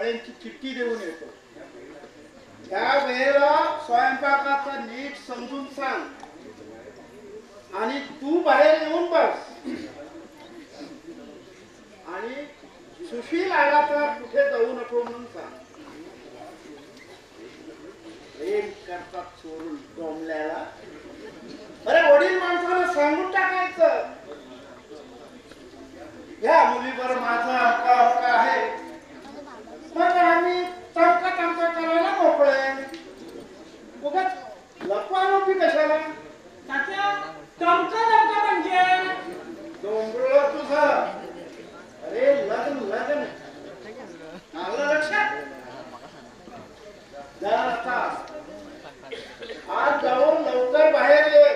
कपड्यांची चिठ्ठी देऊन येतो. त्या वेळेला स्वयंपाकाचं नीट समजून सांग आणि तू बाहेर येऊन बस. आणि सुशील आला तर कुठे जाऊ नको म्हणून सांग. प्रेम करतात सोडून डोंबल्याला. अरे वडील माणसाला सांगून टाकायचं, या मुलीवर माझा हक्क आहे, मग आम्ही तमका करायला मोकळे. उगाच लपवालोपी कशाला? तात्या तमका म्हणजे डोंबळ तुझं. अरे लग्न लग्न आलं लक्षात? जा आता आज जाऊन लवकर बाहेर ये,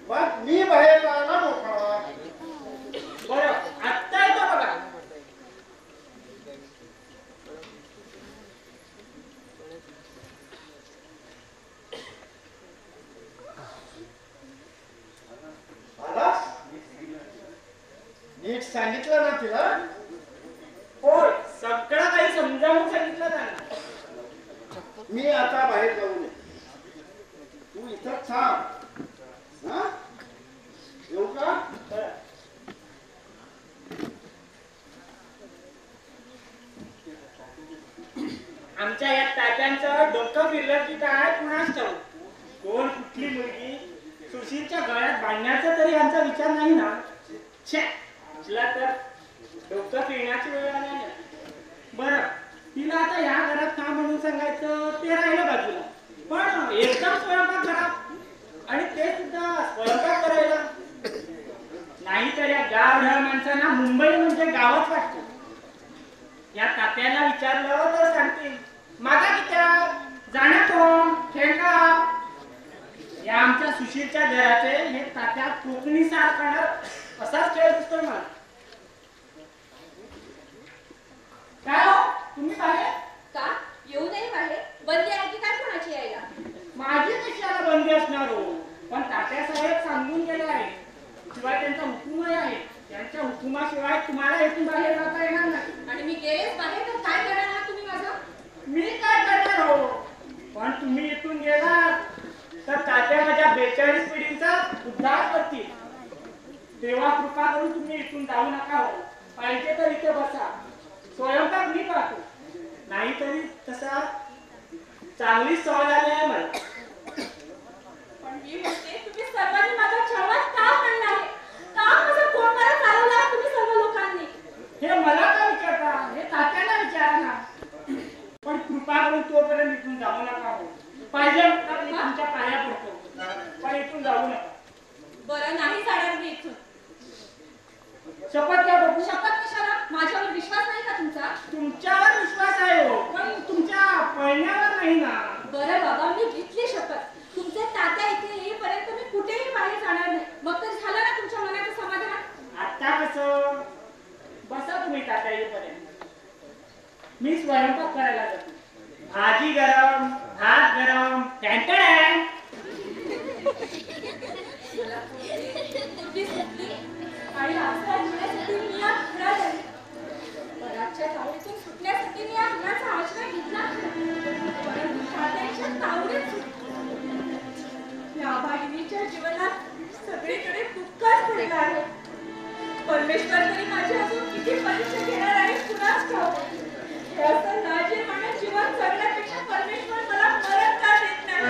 मग मी बाहेर जायला मोकळा. बरं आत्ता येतो बघा. आलास? नीट सांगितलं ना तिला? होय सगळं काही समजावून सांगितलं त्यांना. मी आता बाहेर जाऊ नये, तू इथं थांब. हा येऊ का? आमच्या या तात्यांचं डोकं फिरलं की काय कुणाच ठाऊक. कोण कुठली मुलगी सुशीलच्या गळ्यात बांधण्याचा तरी आमचा विचार नाही ना. छे तिला तर डोकं फिरण्याची वेळ आली नाही. बरं तिला आता या घरात का म्हणून सांगायचं ते राहिलं बाजूला, पण एकदम स्वयंपाक घरात आणि ते सुद्धा स्वयंपाक करायला. नाहीतर या गावढळ माणसांना मुंबई म्हणजे गावच वाटतं. या तात्याला विचारलं तर सांगतील माझा कित्या जाण्या कोण खेळका. या आमच्या सुशीलच्या घराचे हे तात्या कोकणी सार करणार असाच खेळ दिसतोय मला. काय हो तुम्ही बाहेर का येऊ नये बाहेर? बंदी आहे की काय कोणाची यायला? माझी कशाला बंदी असणार हो, पण तात्या साहेब सांगून गेले आहे. शिवाय त्यांचा हुकूमही आहे. त्यांच्या हुकुमाशिवाय तुम्हाला इथून बाहेर जाता येणार नाही. आणि मी गेलेच बाहेर तर काय करणार आहात तुम्ही माझं? मी काय करणार हो, पण तुम्ही इथून गेलात तर तात्या माझ्या 42 पिढींचा उद्धार करतील. तेव्हा कृपा करून तुम्ही इथून जाऊ नका हो. पाहिजे तर इथे बसा, स्वयंपाक मी पाहतो. नाहीतरी तसा चांगली सवय झाली आहे मला. पण मी म्हणते तुम्ही सर्वांनी माझा छळवा का आणला आहे? का माझा कोणाला चालवला आहे तुम्ही सर्व लोकांनी? हे मला का विचारता, हे तात्याला विचारा ना. पण कृपा करून तोपर्यंत इथून जाऊ नका हो. पाहिजे तर मी तुमच्या पाया पडतो, पण इथून जाऊ नका. बरं नाही जाणार मी इथून. शपथ घ्या बघू. शपथ कशाला? माझ्यावर विश्वास नाही का तुमचा? तुमच्यावर विश्वास आहे हो, पण तुमच्या पळण्यावर नाही ना. बरं बाबा मी घेतली शपथ. तुमचे तात्या इथे येईपर्यंत मी कुठेही बाहेर जाणार नाही. मग तर झालं ना तुमच्या मनाचं समाधान? आता कसं? बसा तुम्ही तात्या येईपर्यंत. मी स्वयंपाक करायला जातो. भाजी गरम, भात गरम, टँटण. सुट्टी सुटली आणि आजकाल घेण्यासाठी मी या घरात आले. बराचच्या तावडीतून सुटण्यासाठी मी या घराचा आश्रय घेतला. परंतु तात्यांच्या तावडीत या भागिनीच्या जीवनात सगळीकडे दुःखच पडलं आहे. परमेश्वर तरी माझी अजून किती परीक्षा घेणार आहे कुणाच ठाऊक. हे असं नाजीरपणे जीवन जगण्यापेक्षा परमेश्वर मला मरण का देत नाही?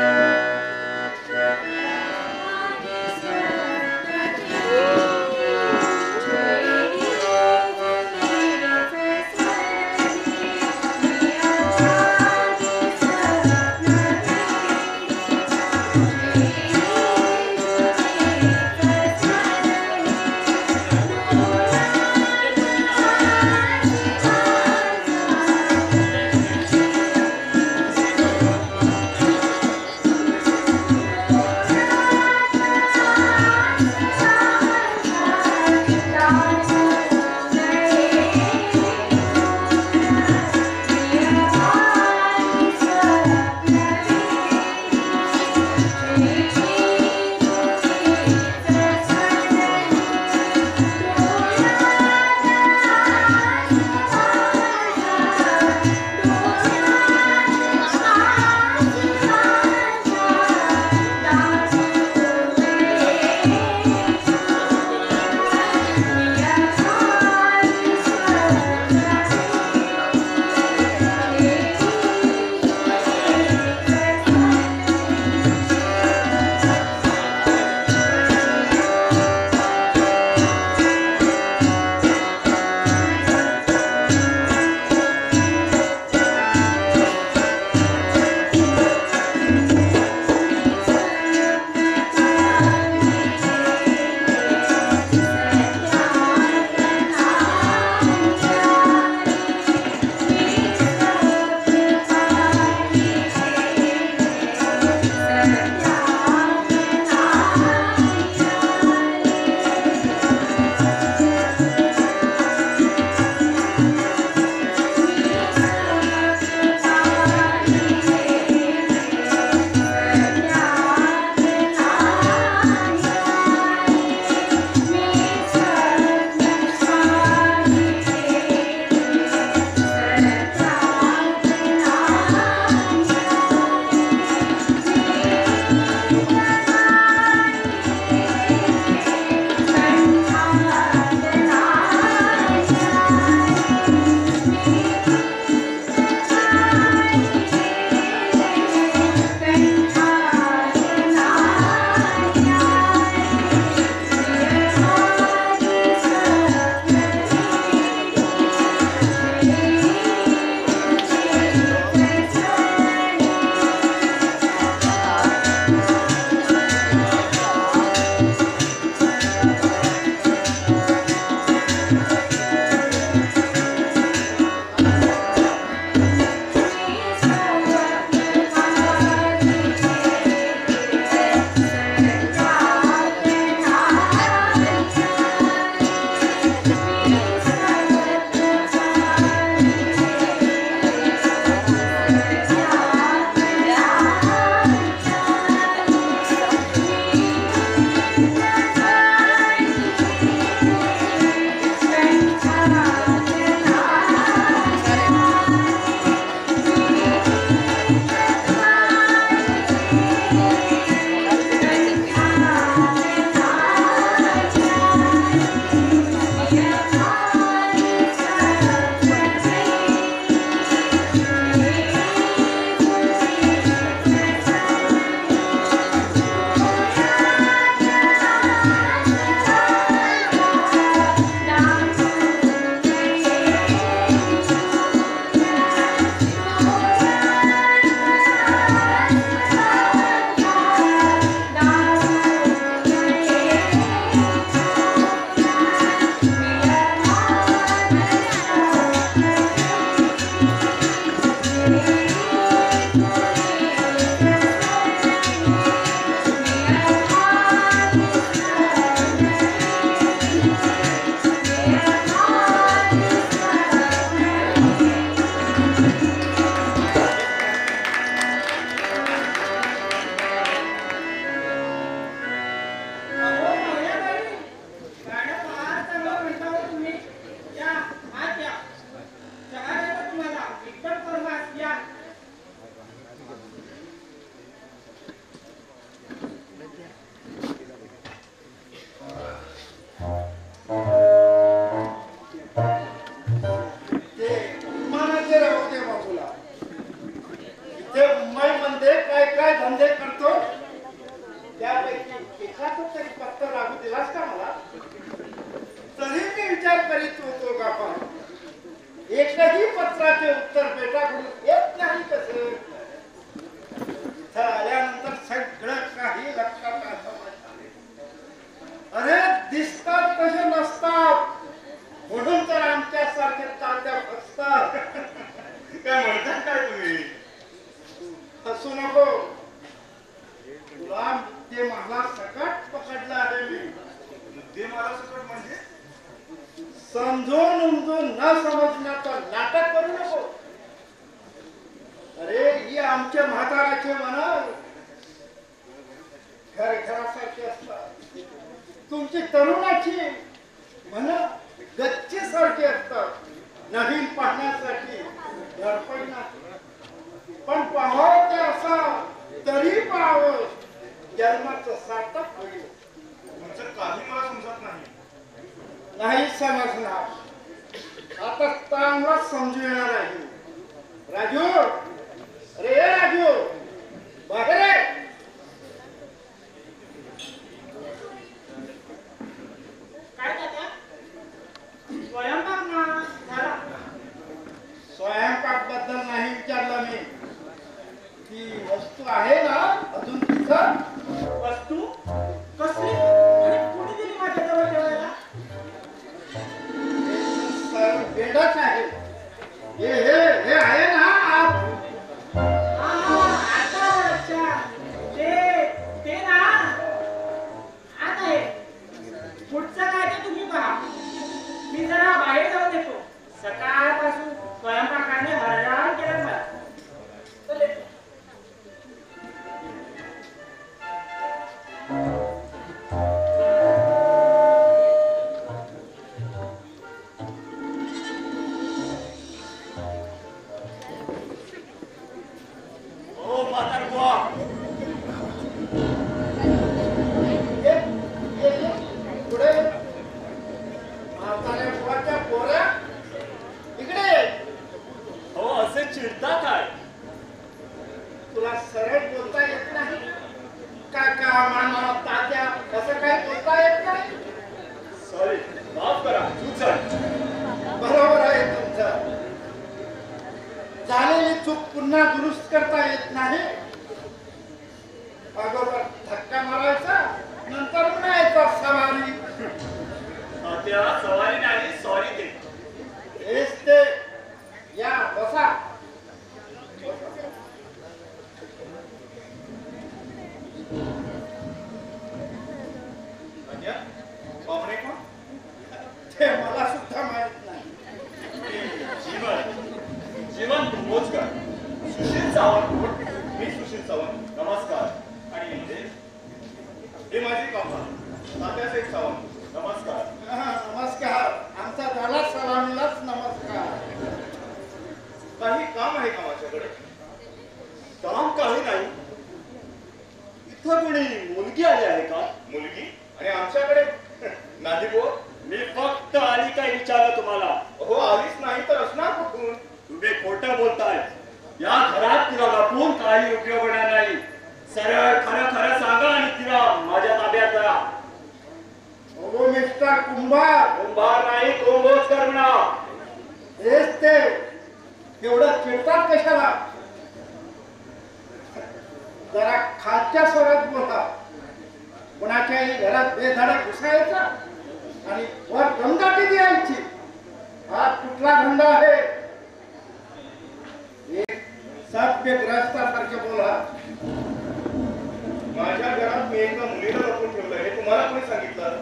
माझ्या घरात मी एका मुलीला लपून ठेवलं हे तुम्हाला कोणी सांगितलं?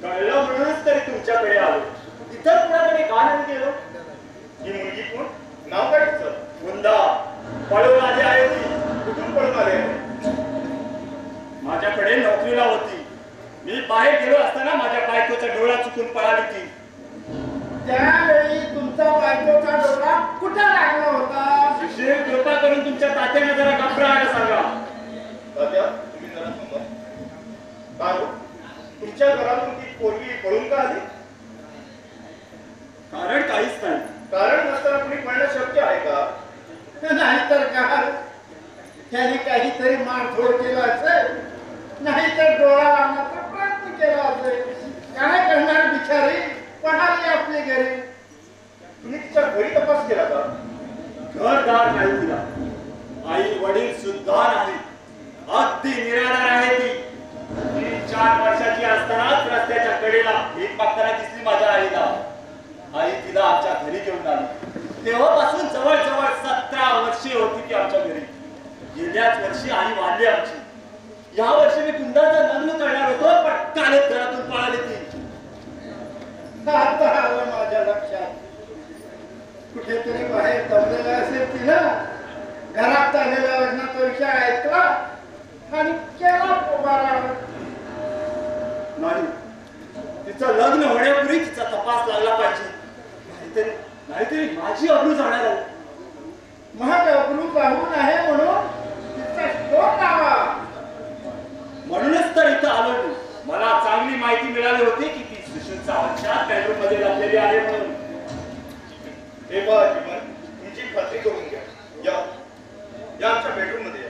कळलं म्हणूनच तरी तुमच्याकडे आलो. इतर कुणाकडे का नाही गेलो? ही मुलगी कोण? नाव काय तिचं? वृंदा पळून आली आहे ती. कुठून पळून आले? माझ्याकडे नोकरीला होती. मी बाहेर गेलो असताना माझ्या बायकोचा डोळा चुकून पळाली ती. त्यावेळी तुमचा बायकोचा डोळा कुठे लागला होता? शिशीर, कृपा करून तुमच्या तात्याने जरा घबरायला सांगा. तात्या, तुम्ही जरा थांबा. काय हो? तुमच्या घरातून ती पोरगी पळून का आली? कारण काहीच नाही. कारण नसताना कुणी पळणं शक्य आहे का? नाहीतर काय, त्याने काहीतरी मारझोड केला असेल, नाहीतर डोळा लावण्याचा प्रयत्न केला असेल. काय करणार बिचारी, पळाली आपली घरी. तुम्ही तिच्या घरी तपास केला का? घरदार नाही तिला. आई वडील सुद्धा नाही. अगदी निराधार आहे ती. 4 वर्षाची असतानाच रस्त्याच्या कडेला भीक मागताना दिसली माझ्या आईला. आई तिला आमच्या घरी घेऊन आली. तेव्हापासून जवळजवळ 17 वर्षे होती ती आमच्या घरी. गेल्याच वर्षी आई वाढली आमची. या वर्षी मी कुंदाचं लग्न करणार होतो, पण कालच घरातून पळाली ती. आता आलं माझ्या लक्षात. कुठेतरी बाहेर दबलेला असेल तिला. घरात झालेल्या लग्नाचा विषय ऐकला आणि केला पोबारा. नाही, तिचं लग्न होण्यापूर्वी तिचा तपास लागला पाहिजे. नाहीतरी माझी अब्रू जाणार आहे. महाग अब्रू जाऊन आहे म्हणून तिचा शोध लावा. म्हणूनच तर इथं आलो मी. मला चांगली माहिती मिळाली होती की ती सुशील सावंतच्या बेडरूम मध्ये लपलेली आहे म्हणून. हे पहा जीवन, तुमची खात्री करून घ्या. या आमच्या बेडरूम मध्ये या.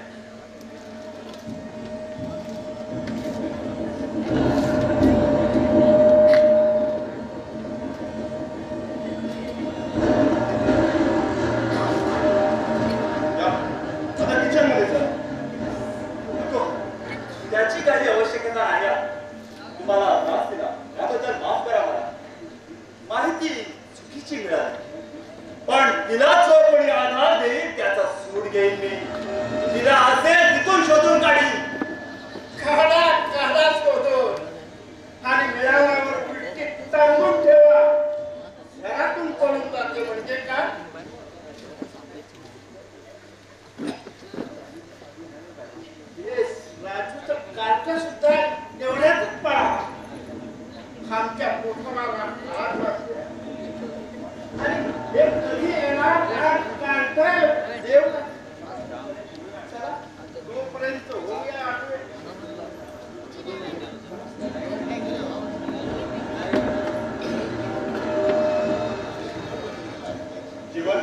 आता किचन मध्ये जा. नको, त्याची काही आवश्यकता नाही. तुम्हाला त्रास दिला याबद्दल माफ करा. मला माहिती चुकीची मिळाली, पण तिला जो कोणी आधार देईल त्याचा सूड घेईन मी. तिला असेल तिथून शोधून काढीन. काढा शोधून आणि मिळाल्यावर उलटी टांगून ठेवा. घरातून पळून जाते म्हणजे काय? राजूचं कार्य सुद्धा एवढ्यातच पळा. आमच्या पोटाला हात वाजते. आणि हे कधी येणार काढताय देव. चला तोपर्यंत होऊया आठवे. जीवन,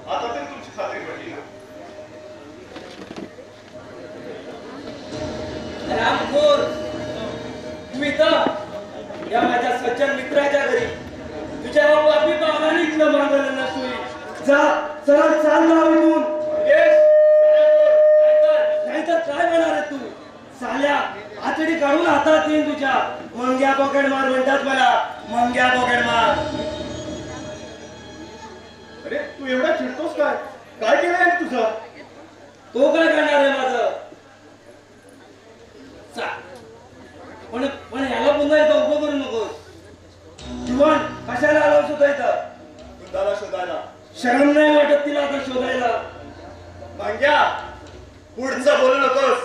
आता तरी तुमची खात्री पडली ना? रामखोर, तुम्ही तर या माझ्या सज्जन मित्राच्या घरी तुझ्या बापी पावलाने इथलं मागवलं नसतोय. जा, सरळ चाल जाऊ इथून. नाहीतर काय म्हणणार आहे तू? साल्या आतडी काढून हातात येईन तुझ्या. मंग्या पकड मार म्हणतात मला. मंग्या पकड मार. अरे तू एवढा चिडतोस काय? काय केलंय तुझं? तो काय करणार आहे माझं? पण याला पुन्हा इथं उभं करू नकोस. जीवन, कशाला आलो सुद्धा इथं? वृंदाला शोधायला. शरम नाही वाटत तिला आता शोधायला? भांग्या, पुढचं बोलू नकोस.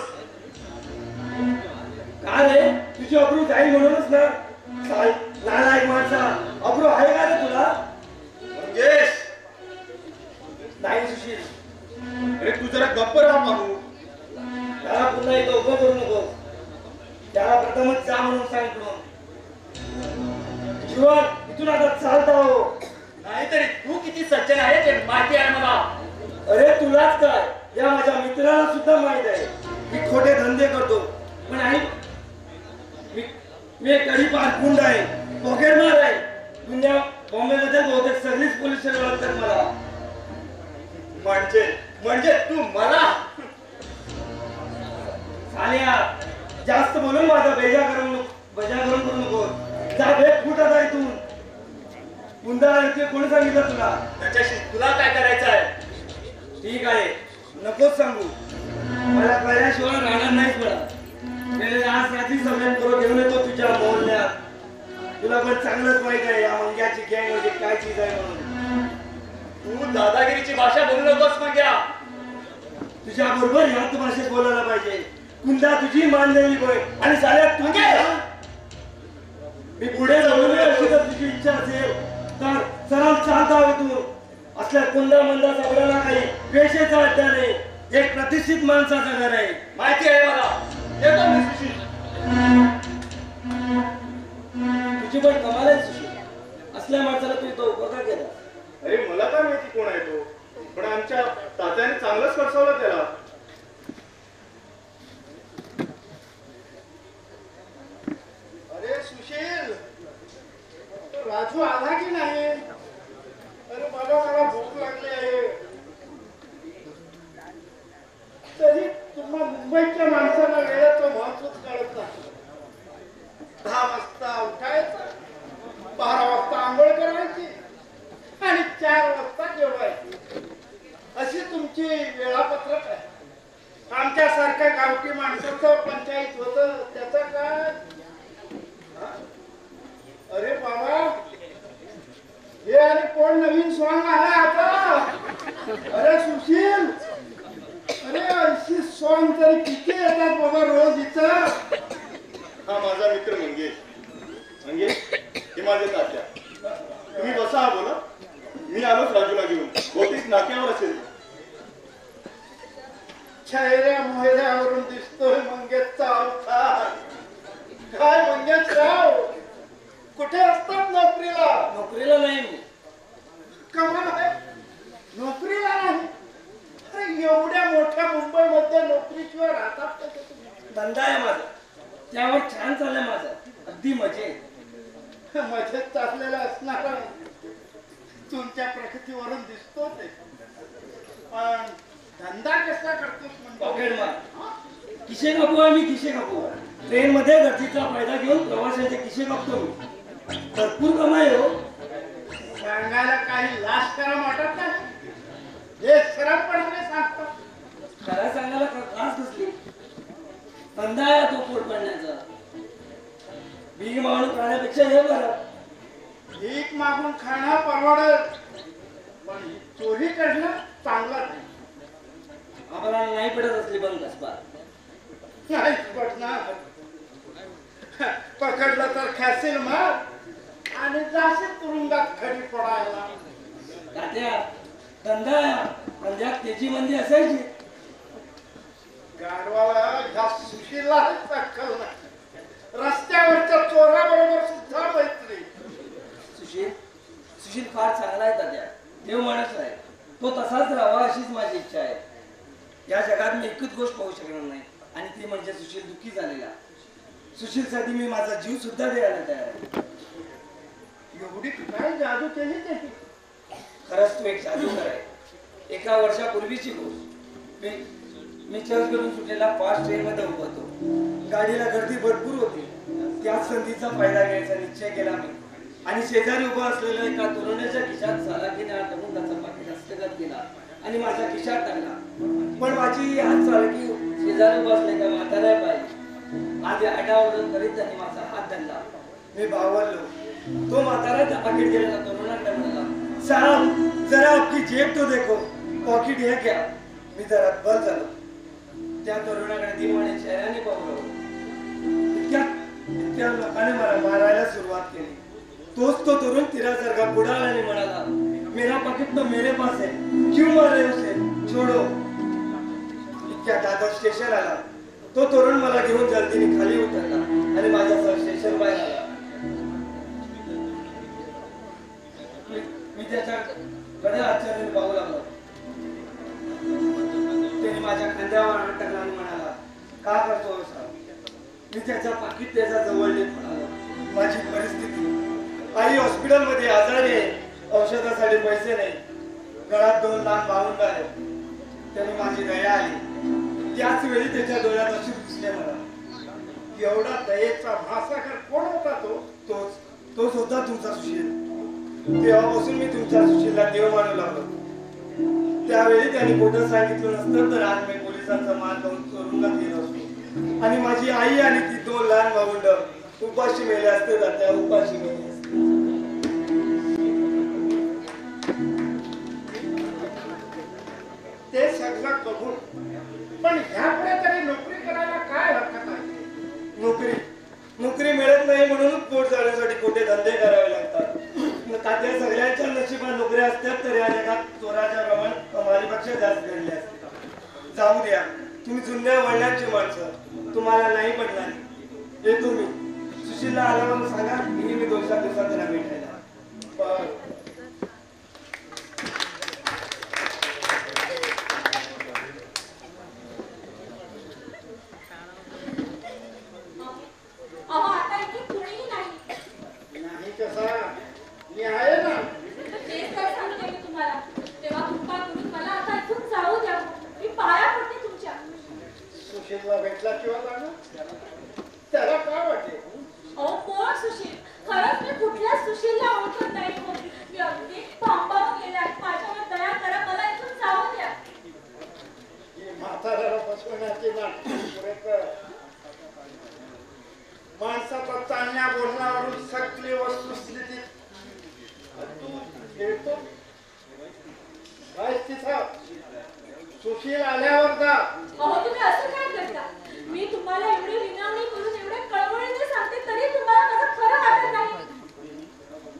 का रे? तुझी अब्रू जाईल म्हणूनच ना. काय नालायक माणसा, अब्रू आहे का रे तुला? मंगेश, नाही सुशील, अरे तू जरा गप्प राहा मारू. त्याला पुन्हा इथं उभं करू नकोस. त्याला प्रथमच जा म्हणून सांगितलं. जीवन, इथून आता चालता हो. नाहीतरी तू किती सज्जन आहे ते माहिती आहे मला. अरे तुलाच काय, या माझ्या मित्राला सुद्धा माहित आहे मी खोटे धंदे करतो. पण आणि मी एक गरीब आरकुंड आहे, पॉकेटमार आहे. दुनिया बॉम्बेमध्ये बहुतेक सगळीच पोलीस स्टेशन ओळखतात मला. म्हणजे तू मला साल्या, जास्त बोलून माझा बेजा करू नको. जा भेट फुट आता इथून. पुन्हा इथे कोणी सांगितलं तुला? त्याच्याशी तुला काय करायचं आहे? ठीक आहे, नकोच सांगू. मला कळल्याशिवाय राहणार नाहीच मला. आज रात्री सगळ्यात करून घेऊन येतो तुझ्या मोहल्ल्यात. तुला पण चांगलंच माहित आहे या मंग्याची गँग म्हणजे काय चीज आहे म्हणून. तू दादागिरीची भाषा बोलू नकोस मंग्या. तुझ्या बरोबर ह्याच भाषेत बोलायला पाहिजे. कुंदा तुझी मानलेली बळ आणि साऱ्या तुझे. मी पुढे जाऊन अशी जर तुझी इच्छा असेल तर सरळ चालता तू. असल्या कुंदा मंदा सगळ्याला काही पेशेचा अड्डा नाही. एक प्रतिष्ठित माणसाचं घर आहे. माहिती आहे मला. येतो मी सुशील. तुझी पण कमाल आहे सुशील. असल्या माणसाला तू तो उपकार केला. अरे मला काय माहिती कोण आहे तो, पण आमच्या तात्याने चांगलंच फसवलं त्याला. अरे सुशील, राजू आला की नाही? अरे मला भूक लागली आहे. तरी तुम्हा मुंबईच्या माणसाला वेळेचं महत्वच कळत नाही. 10 वाजता उठायचं, 12 वाजता आंघोळ करायची आणि 4 वाजता जेवायची. अशी तुमची वेळापत्रक आहे. आमच्यासारख्या गावठी माणसाचं पंचायत होतं त्याचं काय? अरे बाबा, हे आणि कोण नवीन सॉंग आला आता? अरे सुशील, अरे अशी सॉंग तरी किती येतात बाबा रोज इथं. हा माझा मित्र मंगेश. मंगेश हे माझे तात्या. तुम्ही बसा हा बोला. मी आलोच राजूला घेऊन. बहुतेक नाक्यावर असेल. चेहऱ्या मोहऱ्यावरून दिसतोय मंगेशचा अवतार. काय मंगेशराव, कुठे असतात नोकरीला? नोकरीला नाही मी. कमाल आहे, नोकरीला नाही? अरे एवढ्या मोठ्या मुंबईमध्ये नोकरीशिवाय राहतात कसे तुम्ही? धंदा आहे माझा, त्यावर छान चाललंय माझं. अगदी मजेत. मजेत चाललेला असणार तुमच्या प्रकृतीवरून दिसतो ते. पण धंदा कसा करतोस पॉकेट म्हणजे? मार. खिशे कापू आहे मी, खिशे कापू. ट्रेन मध्ये गर्दीचा फायदा घेऊन प्रवाशांचे खिशे कापतो मी. भरपूर कमाई हो. सांगायला काही लाज करा वाटत नाही. हे सरळपणाने सांगतो. खरं सांगायला त्रास नसली. धंदा आहे तो पोट पाडण्याचा. भीक मागून खाण्यापेक्षा हे बरं. भीक मागून खाणं परवडत, पण ही चोरी करणं चांगलं नाही. आम्हाला नाही पडत असली पण कसबा. नाहीच पडणार. पकडलं तर खाशील मार आणि जाशील तुरुंगात खडी पडायला. तात्या, धंदा धंद्यात त्याची मंदी असायची. गाढवाला ह्या सुशीला अक्कल नाही. रस्त्यावरच्या चोराबरोबर सुद्धा मैत्री. सुशील फार चांगला आहे तात्या. देव माणूस आहे. तो तसाच राहावा अशीच माझी इच्छा आहे. या जगात मी एकच गोष्ट पाहू शकणार नाही आणि ती म्हणजे सुशील दुःखी झालेला. सुशीलसाठी मी माझा जीव सुद्धा द्यायला तयार आहे. एवढी काय जादू केली त्याची? खरंच तू एक जादूगर आहे. एका वर्षापूर्वीची गोष्ट. मी चर्च करून सुटलेला फास्ट ट्रेन मध्ये उभा होतो. गाडीला गर्दी भरपूर होती. त्याच संधीचा फायदा घ्यायचा निश्चय केला मी आणि शेजारी उभा असलेल्या एका तरुणाच्या खिशात सालाकीने हात टाकून त्याचा पाकिट हस्तगत केला आणि माझ्या खिशात टाकला. पण माझी हात सारखी शेजारी उभा असले का म्हाताऱ्या पाहिजे. आधी आडावडून करीत त्यांनी माझा हात धरला. मी बावरलो. तो म्हातारा त्या पाकिट गेलेला तरुणाकडे म्हणाला, साहब जरा आपकी जेब तो देखो, पॉकेट है क्या? मी जरा बस झालो. त्या तरुणाकडे दिवाने चेहऱ्याने पावलं. इतक्या लोकांनी मला मारायला सुरुवात केली. तोच तो तरुण तिरासारखा बुडाला आणि म्हणाला, मेरा पाकिट तो मेरे पास है, क्यों मार रहे उसे, छोड़ो. इतक्या दादर स्टेशन आला. तो तरुण मला घेऊन जल्दीने खाली उतरला आणि माझ्यासह स्टेशन बाहेर आला. मी त्याच्याकडे आश्चर्याने पाहू लागलो. त्याने माझ्या खांद्यावर हात टाकला आणि म्हणाला, का करतो असा? मी त्याच्या पाकिट त्याच्या जवळ नेत म्हणालो, माझी परिस्थिती, आई हॉस्पिटलमध्ये आजारी आहे, औषधासाठी पैसे नाही, गळ्यात 2 लाख भावंड आहेत. त्याने माझी दया आली. त्याच वेळी त्याच्या डोळ्यात अश्रू दिसले मला. एवढा दयेचा भासाकर कोण होता तो? तोच होता तुमचा सुशील. तेव्हापासून मी तुमच्या सुशीलला देव मानू लागलो. त्यावेळी त्याने खोटं सांगितलं नसतं तर आज मी पोलीस दिवसाचा मान तुरुंगात गेलो असतो आणि माझी आई आणि ती 2 लहान भावंड उपाशी मेले असते तात्या, उपाशी मेले असते. ते सगळं कबूल, पण ह्यापुढे तरी नोकरी करायला काय हरकत आहे? नोकरी मिळत नाही म्हणून पोट जाण्यासाठी कुठे धंदे करावे लागतात. तात्या सगळ्यांच्या नशिबात नोकऱ्या असतात तरी अनेकात चोराच्या प्रमाण कमालीपेक्षा जास्त घडले असते. जाऊ द्या, तुम्ही जुन्या वडिलांची माणसं, तुम्हाला नाही पडणार. येतो मी. सुशीलला आला म्हणून सांगा, मी 2-4 दिवसात त्याला भेटायला. पण अहो आता इथे कुणीही नाही. नाही कसा, मी आहे ना. तेच तर सांगते मी तुम्हाला. तेव्हा कृपा करून मला आता इथून जाऊ द्या. मी पाया पडते तुमच्या. सुशीलला भेटला किंवा जाणं त्याला काय वाटेल? अहो कोण सुशील? खरंच मी कुठल्याच सुशीलला ओळखत नाही. मी अगदी पांबावून गेले आहे. माझ्यावर दया करा, मला इथून जाऊ द्या. ही म्हाताऱ्याला फसवण्याची नाटकी पुरे कर. माणसाचा चालण्या बोलण्यावरून सक्रिय वस्तुस्थिती तू खेळतो काय? तिथं सुशील आल्यावर जा. अहो तुम्ही असं काय करता? मी तुम्हाला एवढी विनवणी करून एवढे कळवळीने सांगते तरी तुम्हाला माझं खरं वाटत नाही.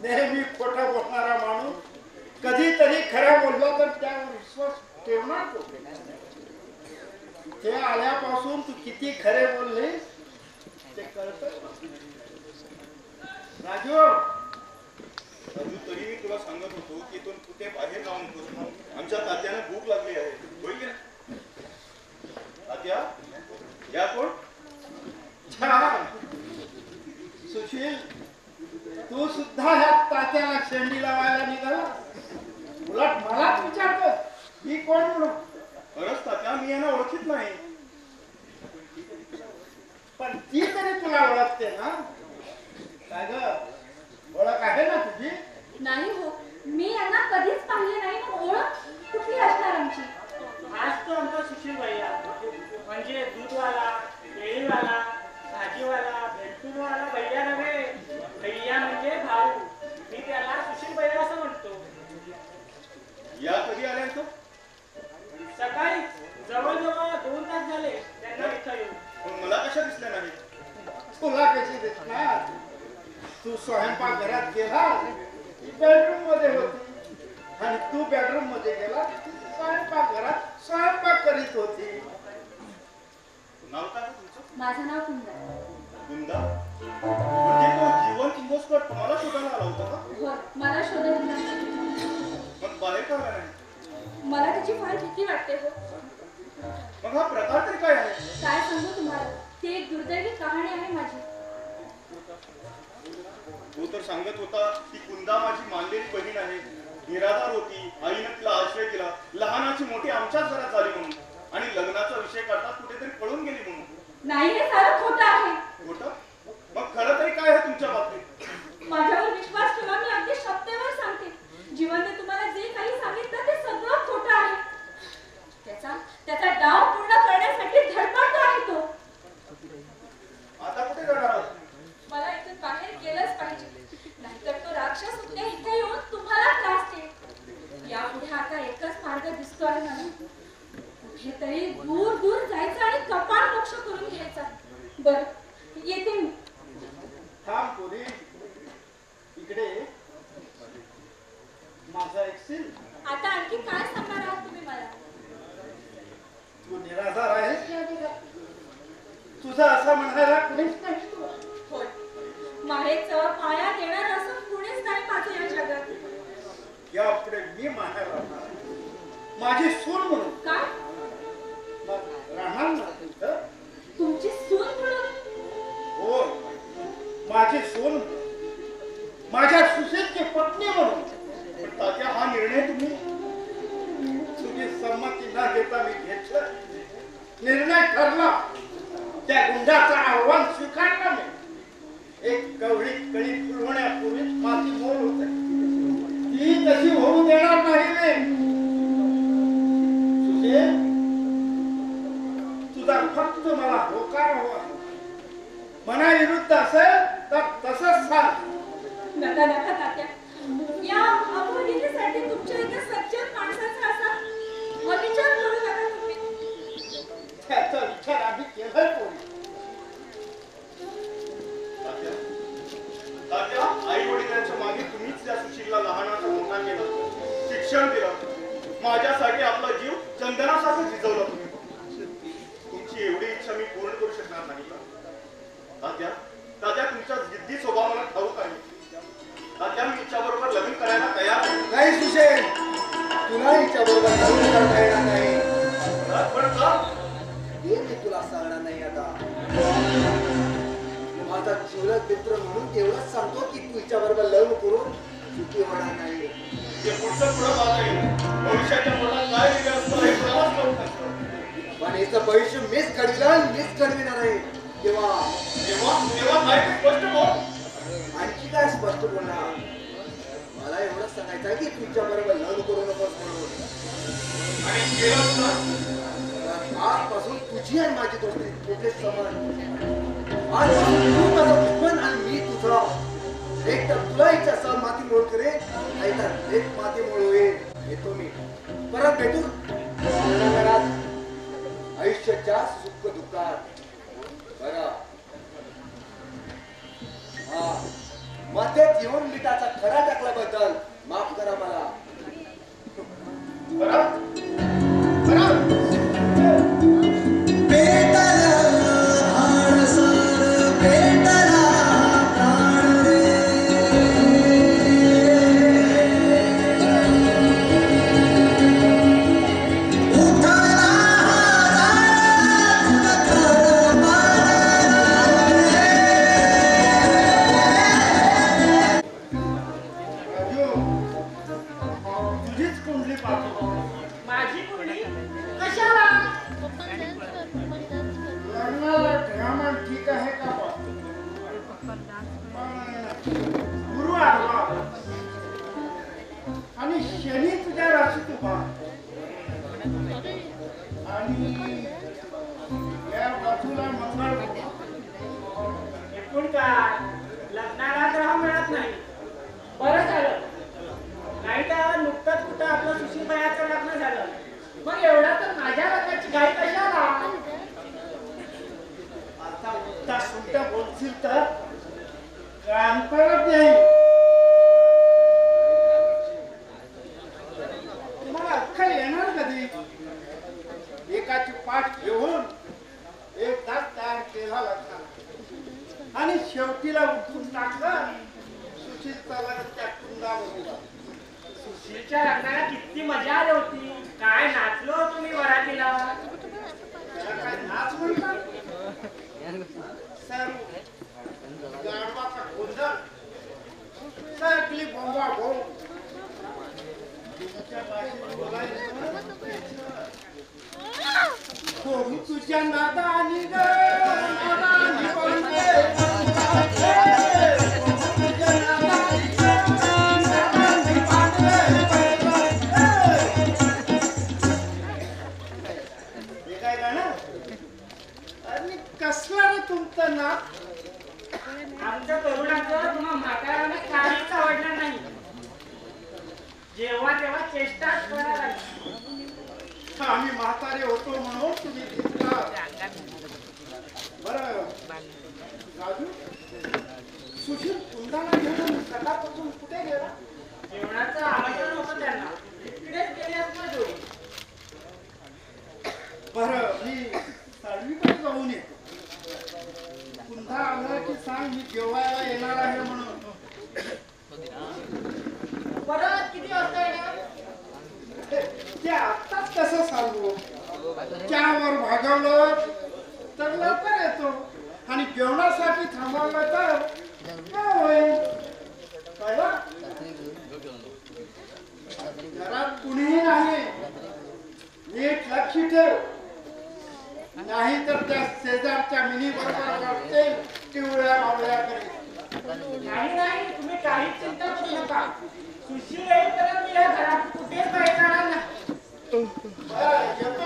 नेहमी खोटा बोलणारा माणूस कधीतरी खरा बोलला तर त्यावर विश्वास ठेवणार तो. ते आल्यापासून तू किती खरे बोलले ते कळतं. राजू अजून तरी मी तुला सांगत होतो की तू कुठे बाहेर जाऊन नकोस. आमच्या तात्याला भूक लागली आहे. होय की नाही तात्या? या कोण? छान. सुशील, तू सुद्धा ह्या तात्याला शेंडी लावायला निघाला. उलट मलाच विचारतो ही कोण म्हणून. खरंच तात्या, मी यांना ओळखीत नाही. पण ती तरी तुला ओळखते ना? काय ग, ओळख आहे ना तुझी? नाही हो, मी यांना कधीच पाहिले नाही. मग ओळख कुठली असणार आमची? आज तो आमचा सुशील भैया म्हणजे दूधवाला, केळीवाला, भाजीवाला, भेलपूरवाला भैया नव्हे. भैया म्हणजे भाऊ. मी त्याला सुशील भैया असं म्हणतो. या कधी आल्या तो? सकाळी जवळजवळ 2 तास झाले त्यांना इथं येऊन. पण मला कशा दिसल्या नाही? तुला कशी दिसणार? तू स्वयंपाक घरात गेला बेडरूम मध्ये होती आणि तू बेडरूम मध्ये गेला स्वयंपाक घरात स्वयंपाक करीत होती. नाव काय तुमचं? माझं नाव कुंदा. गुंदा? म्हणजे तो जीवन किंबोस्कर तुम्हाला शोधायला आला होता का? हो, मला शोधत नाही. पण बाहेर का आला नाही? मला त्याची फार भीती वाटते हो. मग हा प्रकार तरी काय आहे? काय सांगू तुम्हाला, ती एक दुर्दैवी कहाणी आहे माझी. तो तर सांगत होता की कुंदा माझी मानलेली बहीण आहे. निराधार होती. आईने तिला आश्रय दिला. लहानाची मोठी आमच्याच घरात झाली म्हणून. आणि लग्नाचा विषय करतात कुठेतरी पळून गेली म्हणून. नाही, हे सारं खोटं आहे. खोटं? मग खरं तरी काय आहे तुमच्या बाबतीत? माझ्यावर विश्वास ठेवा, मी अगदी शब्देवर सांगते. जीवनने तुम्हाला जे काही सांगितलं ते सगळं खोटं आहे. त्याचा डाव पूर्ण करण्यासाठी धडपडतो आहे तो. आता कुठे जाणार आहात? मला इथून बाहेर गेलंच पाहिजे, नाहीतर तो राक्षस उद्या इथे येऊन तुम्हाला त्रास देईल. यापुढे आता एकच मार्ग दिसतो आहे मला. कुठेतरी दूर दूर जायचं आणि कपाळ मोक्ष करून घ्यायचा. बरं, येते मी. थांब पोरी, इकडे माझा एक्सिल. आता आणखी काय सांगणार आहात तुम्ही मला? तू निराधार आहेस या जगात. तुझा असा म्हणायला कुणीच नाही. होय, माहेरचं माया देणार असं कुणीच नाही माझं या जगात. यापुढे मी माहेर राहणार, माझी सून म्हणून. काय? मग राहणार ना तिथं? तुमची सून म्हणून? हो, माझी सून, माझ्या सुशीलची पत्नी म्हणून. पण तात्या, हा निर्णय तुम्ही तुझी संमती न घेता मी घेतला. निर्णय ठरला. त्या गुंडाचं आव्हान स्वीकारलं मी. एक कवळी कळी फुलवण्यापूर्वीच माझी मोल होते. ती तशी होऊ देणार नाही मी. सुशील, वस्तूचं मला होकार हवं. मनाविरुद्ध असेल तर तसंच सांग. नका नका तात्या, या अपरिणीतीसाठी तुमच्या एका सज्जन माणसाचा असा अविचार करू नका तुम्ही. त्याचा विचार आम्ही केलाय कोणी. तात्या, आई वडिलांच्या मागे तुम्हीच त्या सुशीलला लहानाचा मोठा केला, शिक्षण दिलं, माझ्यासाठी आपला जीव चंदनासारखं झिजवलं तुम्ही. तुमची एवढी इच्छा मी पूर्ण करू शकणार नाही का? तात्या, तात्या तुमचा जिद्दी स्वभाव मला ठाऊक आहे. तात्या, मी हिच्याबरोबर लग्न करायला तयार आहे. नाही सुशेल, तुला हिच्याबरोबर लग्न करता येणार नाही. पण का? हे मी तुला सांगणार नाही आता. माझा जीवलग मित्र म्हणून तेवढंच सांगतो की तू हिच्याबरोबर लग्न करून सुखी होणार नाही. ते पुढचं पुढं पाहता येईल. भविष्याच्या पोटात काय वेगळं असतं हे कोणालाच ठाऊक नसतं. पण याचं भविष्य मीच घडविलं आणि मीच घडविणार आहे. तेव्हा तेव्हा काय ते स्पष्ट बोल. आणखी काय स्पष्ट बोलणार? मला एवढंच सांगायचं आहे की तुझ्या बरोबर लग्न करू नकोस म्हणून. आणि केलंच ना? तर आजपासून तुझी आणि माझी दोस्ती कुठे समज. आजपासून तू माझा दुश्मन आणि मी तुझा. एक तर तुला इच्छा माती मोड करेल, नाही तर एक माती मोड होईल. येतो मी. परत भेटू आयुष्याच्या सुख दुःखात. बरं, हा मध्येच येऊन मिठाचा खडा टाकल्याबद्दल माफ करा मला. बरं? तुझीच कुंडली पाहतो. माझी कुंडली कशाला? लग्नाला ग्रामण ठीक आहे का पाहतो. गुरु आडवा आणि शनी तुझ्या राशीत उभा आणि या बाजूला मंगळ उभा. एकूण काय लग्नाला ग्रह मिळत नाही. बरं झालं, नाही तर नुकतंच कुठं आपलं सुशीलबाईचं लग्न झालं. मग एवढा तर माझ्या लग्नाची घाई कशाला? आता उलटा सुलटा बोलशील तर कानपडत नाही. तुम्हाला अक्कल येणार कधी? एकाची पाठ घेऊन एकदाच तयार केला लग्न आणि शेवटीला उठून टाकलं सुशीलचा लग्न त्या कुंडाबरोबर. सुशीलच्या लग्नाला किती मजा आली होती. काय नाचलो तुम्ही वरातीला. त्याला काय नाच म्हणतात? सर गाढवाचा गोंधळ सगळी बोंबा भाऊ. तुमच्या भाषेत बोलायचं हो तुझ्या नादानी ग नादानी बनले. तुझ्या नादानी ग नादानी बनले. हे काय गाणं? आणि कसलं रे तुमचं नाव? आमच्या तरुणाचं तुम्हा म्हाताराने काहीच आवडणार नाही. जेव्हा तेव्हा चेष्टाच करणार आहे. आम्ही म्हातारे होतो म्हणून तुम्ही घेतला. बरं राजू, सुशील कुंडाला घेऊन सकाळपासून कुठे गेला? जेवणाचं आवाजन होतं त्यांना. इकडेच गेले असणार जोडी. बरं मी साळवीकडे जाऊन येतो. पुन्हा आलं की सांग मी जेवायला येणार आहे म्हणून. परत किती वाजता येणार? ते आत्ताच कसं सांगू? चहावर भागवलं तर लवकर येतो आणि जेवणासाठी थांबवलं तर काय होईल? कळलं? घरात कुणीही नाही. नीट लक्ष ठेव, नाही तर त्या शेजारच्या मिनी बरोबर वाटते पिवळ्या मावळ्या करी. नाही नाही, तुम्ही काहीच चिंता करू नका. सुशील येईपर्यंत मी या घरात कुठेच बाहेर जाणार नाही. बरं, येतो.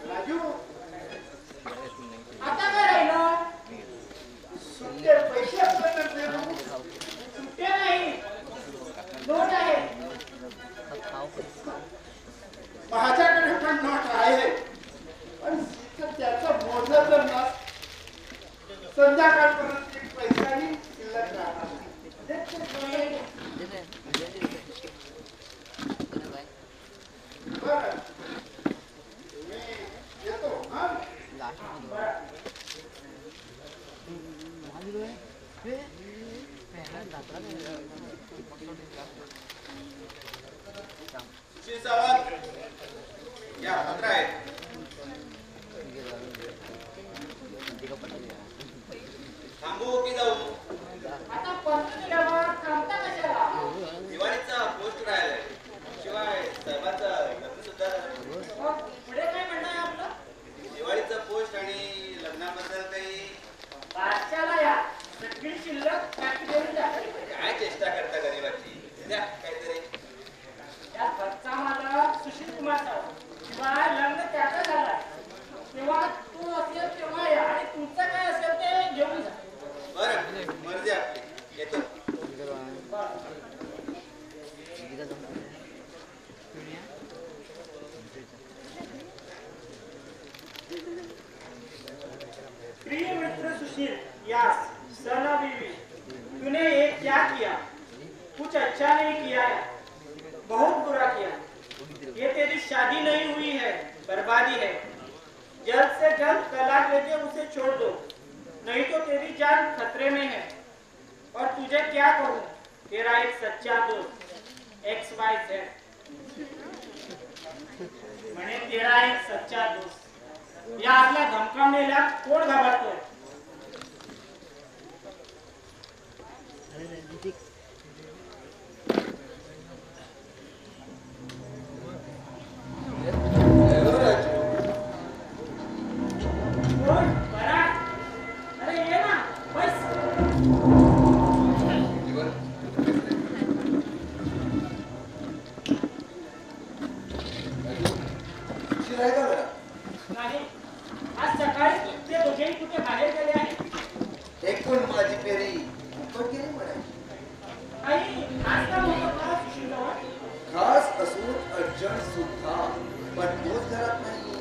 राजू संध्याकाळपर्यंत एक पैसाही शिल्लक राहणार नाही. बरं. मी येतो, हा? बरं. सुशील सावंत या पत्र आहे. थांबू की जाऊ? आता पत्र दिल्यावर थांबता कशाला? दिवाळीचा पोस्ट राहिलाय. शिवाय साहेबांचा लग्न सुद्धा झालं. मग पुढे काय म्हणणं आहे आपलं? दिवाळीचा पोस्ट आणि लग्नाबद्दल काही बादशाला या सगळी शिल्लक टाकी देऊन द्या. काय चेष्टा करता गरीबाची? द्या काहीतरी. या घरचा मालक सुशील कुमार सावंत. शिवाय लग्न त्याचं झालंय. तेव्हा तू असेल तेव्हा या आणि तुमचं काय असेल ते घेऊन जा. बरं मर्जी आपली. येतो. प्रिय मित्र सुशील, यास सना बीवी, तूने ये क्या किया? कुछ अच्छा नहीं किया है, बहुत बुरा किया। ये तेरी शादी नहीं हुई है, बर्बादी है। जल्द से जल्द तलाक लेके उसे छोड़ दो, नहीं तो तेरी जान खतरे में है। और तुझे क्या कहूँ, तेरा एक सच्चा दोस्त XYZ। म्हणे तेरा एक सच्चा दोस्त। या आपल्या धमकावलेल्या कोण घाबरतोय? कोण? बरा? अरे ये ना, बस. नाही, आज सकाळी ते दोघेही कुठे बाहेर गेले आहेत. एकूण माझी फेरी पण गेली म्हणाली. आई, आज का मोठं फार सुशील गावात? खास असून अर्जंट सुद्धा, पण तोच घरात नाही.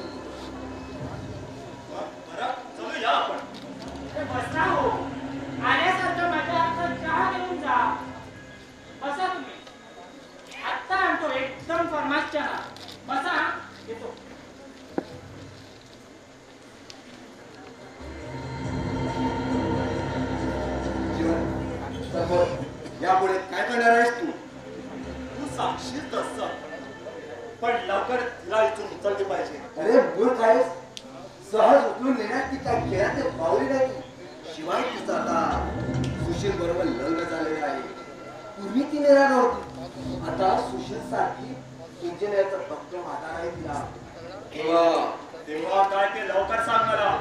बरं चलूया आपण. अरे बसा हो. आल्यासारखं माझ्या हातात चहा घेऊन जा. बसा तुम्ही. आत्ता आणतो एकदम फर्मास चहा. बसा, येतो. समोर यापुढे काय करणार आहेस तू? तू सांगशील तसं, पण लवकर तिला इथून उचलली पाहिजे. अरे मूर्ख आहेस. सहज उचलून नेण्यात ती काय खेळात पावली नाही. शिवाय तिचं आता सुशील बरोबर लग्न झालेलं आहे. पूर्वी ती नेणार नव्हती. आता सुशील सारखी इंजिनियरचा पक्कम आधार आहे तिला. तेव्हा काय ते लवकर सांग मला.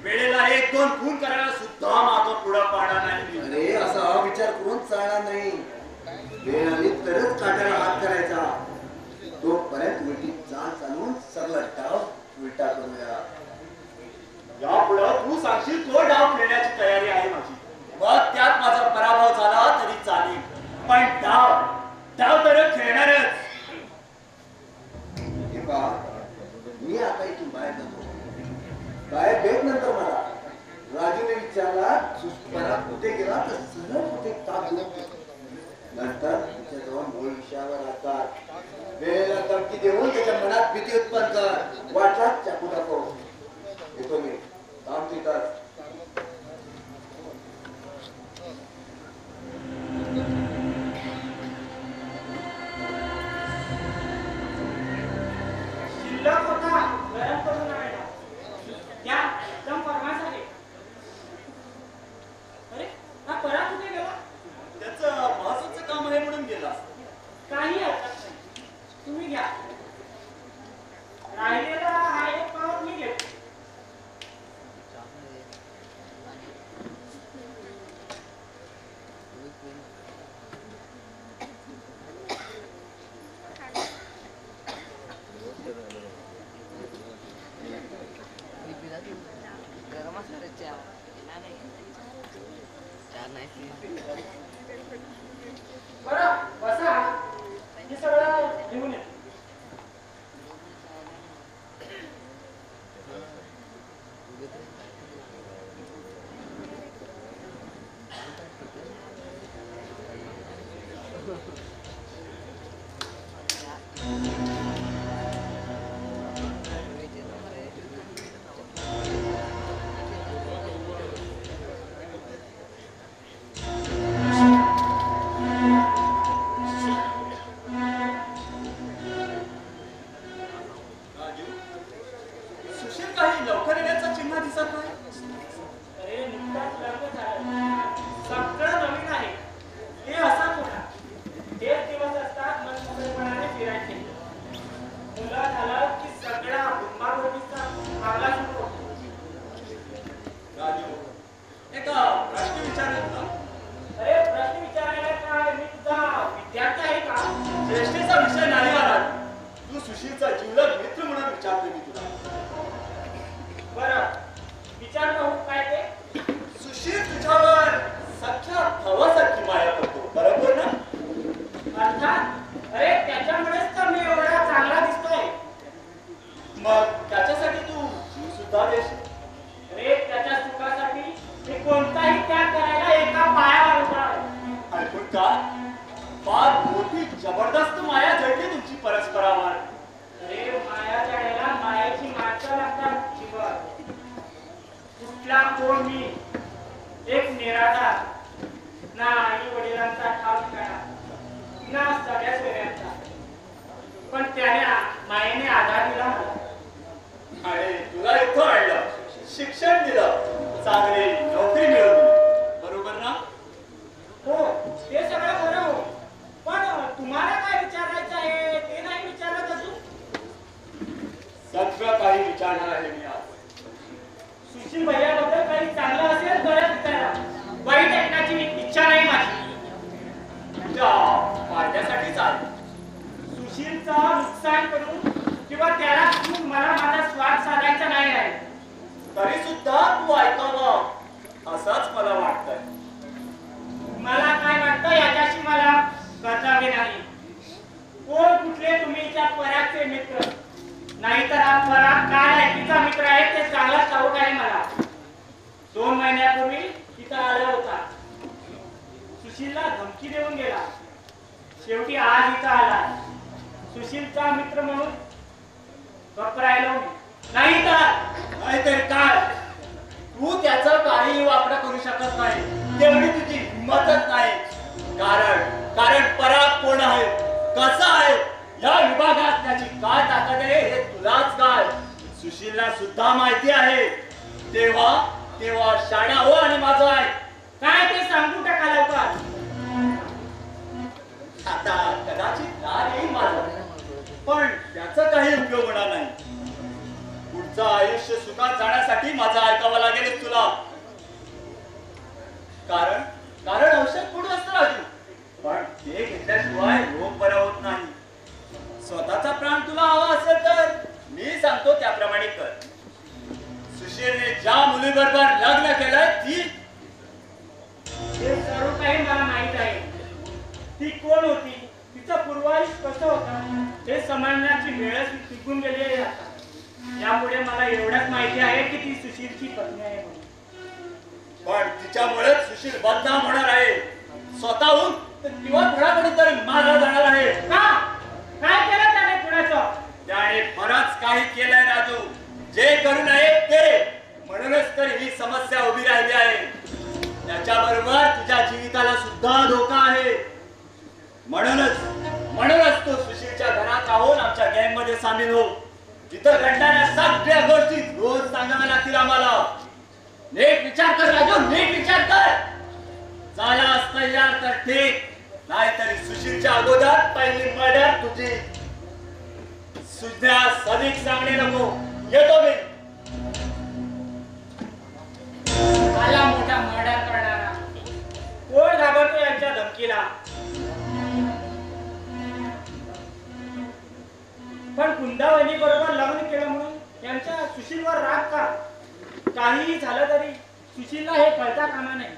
वेळेला एक दोन खून करायला सुद्धा मागं पुढं पाडा नाही. अरे असा विचार करून चालणार नाही. वेळ आली तरच काट्याला हात करायचा. तोपर्यंत उलटी चाल चालून सरळ डाव उलटा करूया. यापुढं तू सांगशील तो डाव खेळण्याची तयारी आहे माझी. मग त्यात माझा पराभव झाला तरी चालेल, पण डाव तर खेळणारच. हे पहा, मी आता इथून बाहेर जातो. बाहेर भेट नंतर मला. राजूने विचारला परत कुठे गेला तर सरळ कुठे ताप देतो. नंतर तिच्याजवळ मूळ विषयावर राहतात. वेळेला धमकी देऊन त्याच्या मनात भीती उत्पन्न कर. वाटलाच चाकू दाखव. येतो मी. थांब तिथंच. शिल्लक होता गरम करून आणायला. त्या एकदम फर्मास आहे. अरे हा परा कुठे गेला? त्याचं महत्वाचं काम आहे म्हणून गेला. काही हरकत नाही, तुम्ही घ्या. राहिलेला हा एक पाव मी घेतो. बरं बसा. हे सगळं घेऊन येतो. एका प्रश्न विचारेल तुला. अरे प्रश्न विचारायला काय मी तुझा विद्यार्थी आहे का? ज्येष्ठतेचा विषय नाही आला. तू सुशीलचा जिवलग मित्र म्हणून विचारते मी तुला. बरं विचार पाहू काय ते. सुशील तुझ्यावर सख्या भावासारखी माया करतो, बरोबर ना? अर्थात अरे त्याच्यामुळेच तर मी एवढा चांगला दिसतोय. मग त्याच्यासाठी तू जीव सुद्धा देशील. अरे त्याच्या सुखासाठी मी कोणताही त्याग करायला एका पायावर उभा आहे. ऐकून का? फार मोठी जबरदस्त माया जडली तुमची परस्परावर. अरे माया जडायला मायाची माणसं लागतात जीवन. कुठला कोण मी एक निराधार, ना आई वडिलांचा ठाव ठिकाणा, ना सगळ्या सोयऱ्यांचा, पण त्याने मायेने आधार दिला मला. आणि तुला इथं आणलं, शिक्षण दिलं, चांगली नोकरी मिळवली, बरोबर ना? हो ते सगळं खरं हो, पण तुम्हाला काय विचारायचं आहे ते नाही विचारत अजून. सगळं काही विचारणार आहे मी आज. सुशील भैयाबद्दल काही चांगलं असेल तरच विचारा, वाईट ऐकण्याची इच्छा नाही माझी. तुझ्या फायद्यासाठीच आहे. सुशीलचा नुकसान करून किंवा त्याला घेऊन मला माझा स्वार्थ साधायचा नाही आहे. तरी सुद्धा तू ऐकावं असंच मला वाटतंय. मला काय वाटतं याच्याशी मला कर्तव्य नाही. कोण कुठले तुम्हीच्या परागचे मित्र, नाहीतर हा पराग काय लायकीचा मित्र आहे ते चांगलाच ठाऊक आहे मला. 2 महिन्यापूर्वी तिथं आला होता. सुशीलला धमकी देऊन गेला. शेवटी आज इथं आला. सुशीलचा मित्र म्हणून गप्प राहिलो मी. नाहीतर काय? तू त्याचं काही वापरा करू शकत नाही, तेवढी तुझी हिंमतच नाही. कारण पराग कोण आहे, कसा आहे, या विभागात त्याची काय ताकद आहे हे तुलाच काय, सुशीलला सुद्धा माहिती आहे. तेव्हा शाळा हो आणि माझं आहे. काय ते सांगू टाका लवकर. आता कदाचित राग येईल माझं, पण त्याचा काही उपयोग होणार नाही. पुढचं आयुष्य सुखात जाण्यासाठी माझं ऐकावं लागेल तुला. कारण औषध पुढे असतं राजू, पण ते घेतल्याशिवाय रोग बरा होत नाही. स्वतःचा प्राण तुला हवा असेल तर मी सांगतो त्याप्रमाणे कर. सुशीलने ज्या मुलीबरोबर लग्न केलंय ती हे सर्व काही मला माहित आहे. ती कोण होती, तिचा पूर्वायुष्य कसं होतं हे समजण्याची वेळच टिकून गेली आहे आता. यामुळे मला एवढंच माहिती आहे की ती सुशीलची पत्नी आहे म्हणून. पण तिच्यामुळेच सुशील बदनाम होणार आहे. स्वतःहून किंवा कुणाकडून तरी मारला जाणार आहे. का? काय केलं त्याने कुणाचं? त्याने बरंच काही केलंय राजू, जे करू नये ते. म्हणूनच तर ही समस्या उभी राहिली आहे. त्याच्याबरोबर तुझ्या जीविताला सुद्धा धोका आहे. म्हणूनच तू सुशीलच्या घरात राहून आमच्या गँग मध्ये सामील हो. तिथं घडणाऱ्या सगळ्या गोष्टी रोज सांगाव्या लागतील आम्हाला. नीट विचार कर राजू, नीट विचार कर. झाला असता यार तर ठीक, नाहीतरी सुशीलच्या अगोदर पहिली मर्डर तुझी. सुज्ञास अधिक सांगणे नको, येतो मी. आला मोठा मर्डर करणारा. कोण घाबरतो यांच्या धमकीला? पण कुंदावली बरोबर लग्न केलं म्हणून यांच्या सुशीलवर राग का? काहीही झालं तरी सुशीलला हे कळता कामा नाही.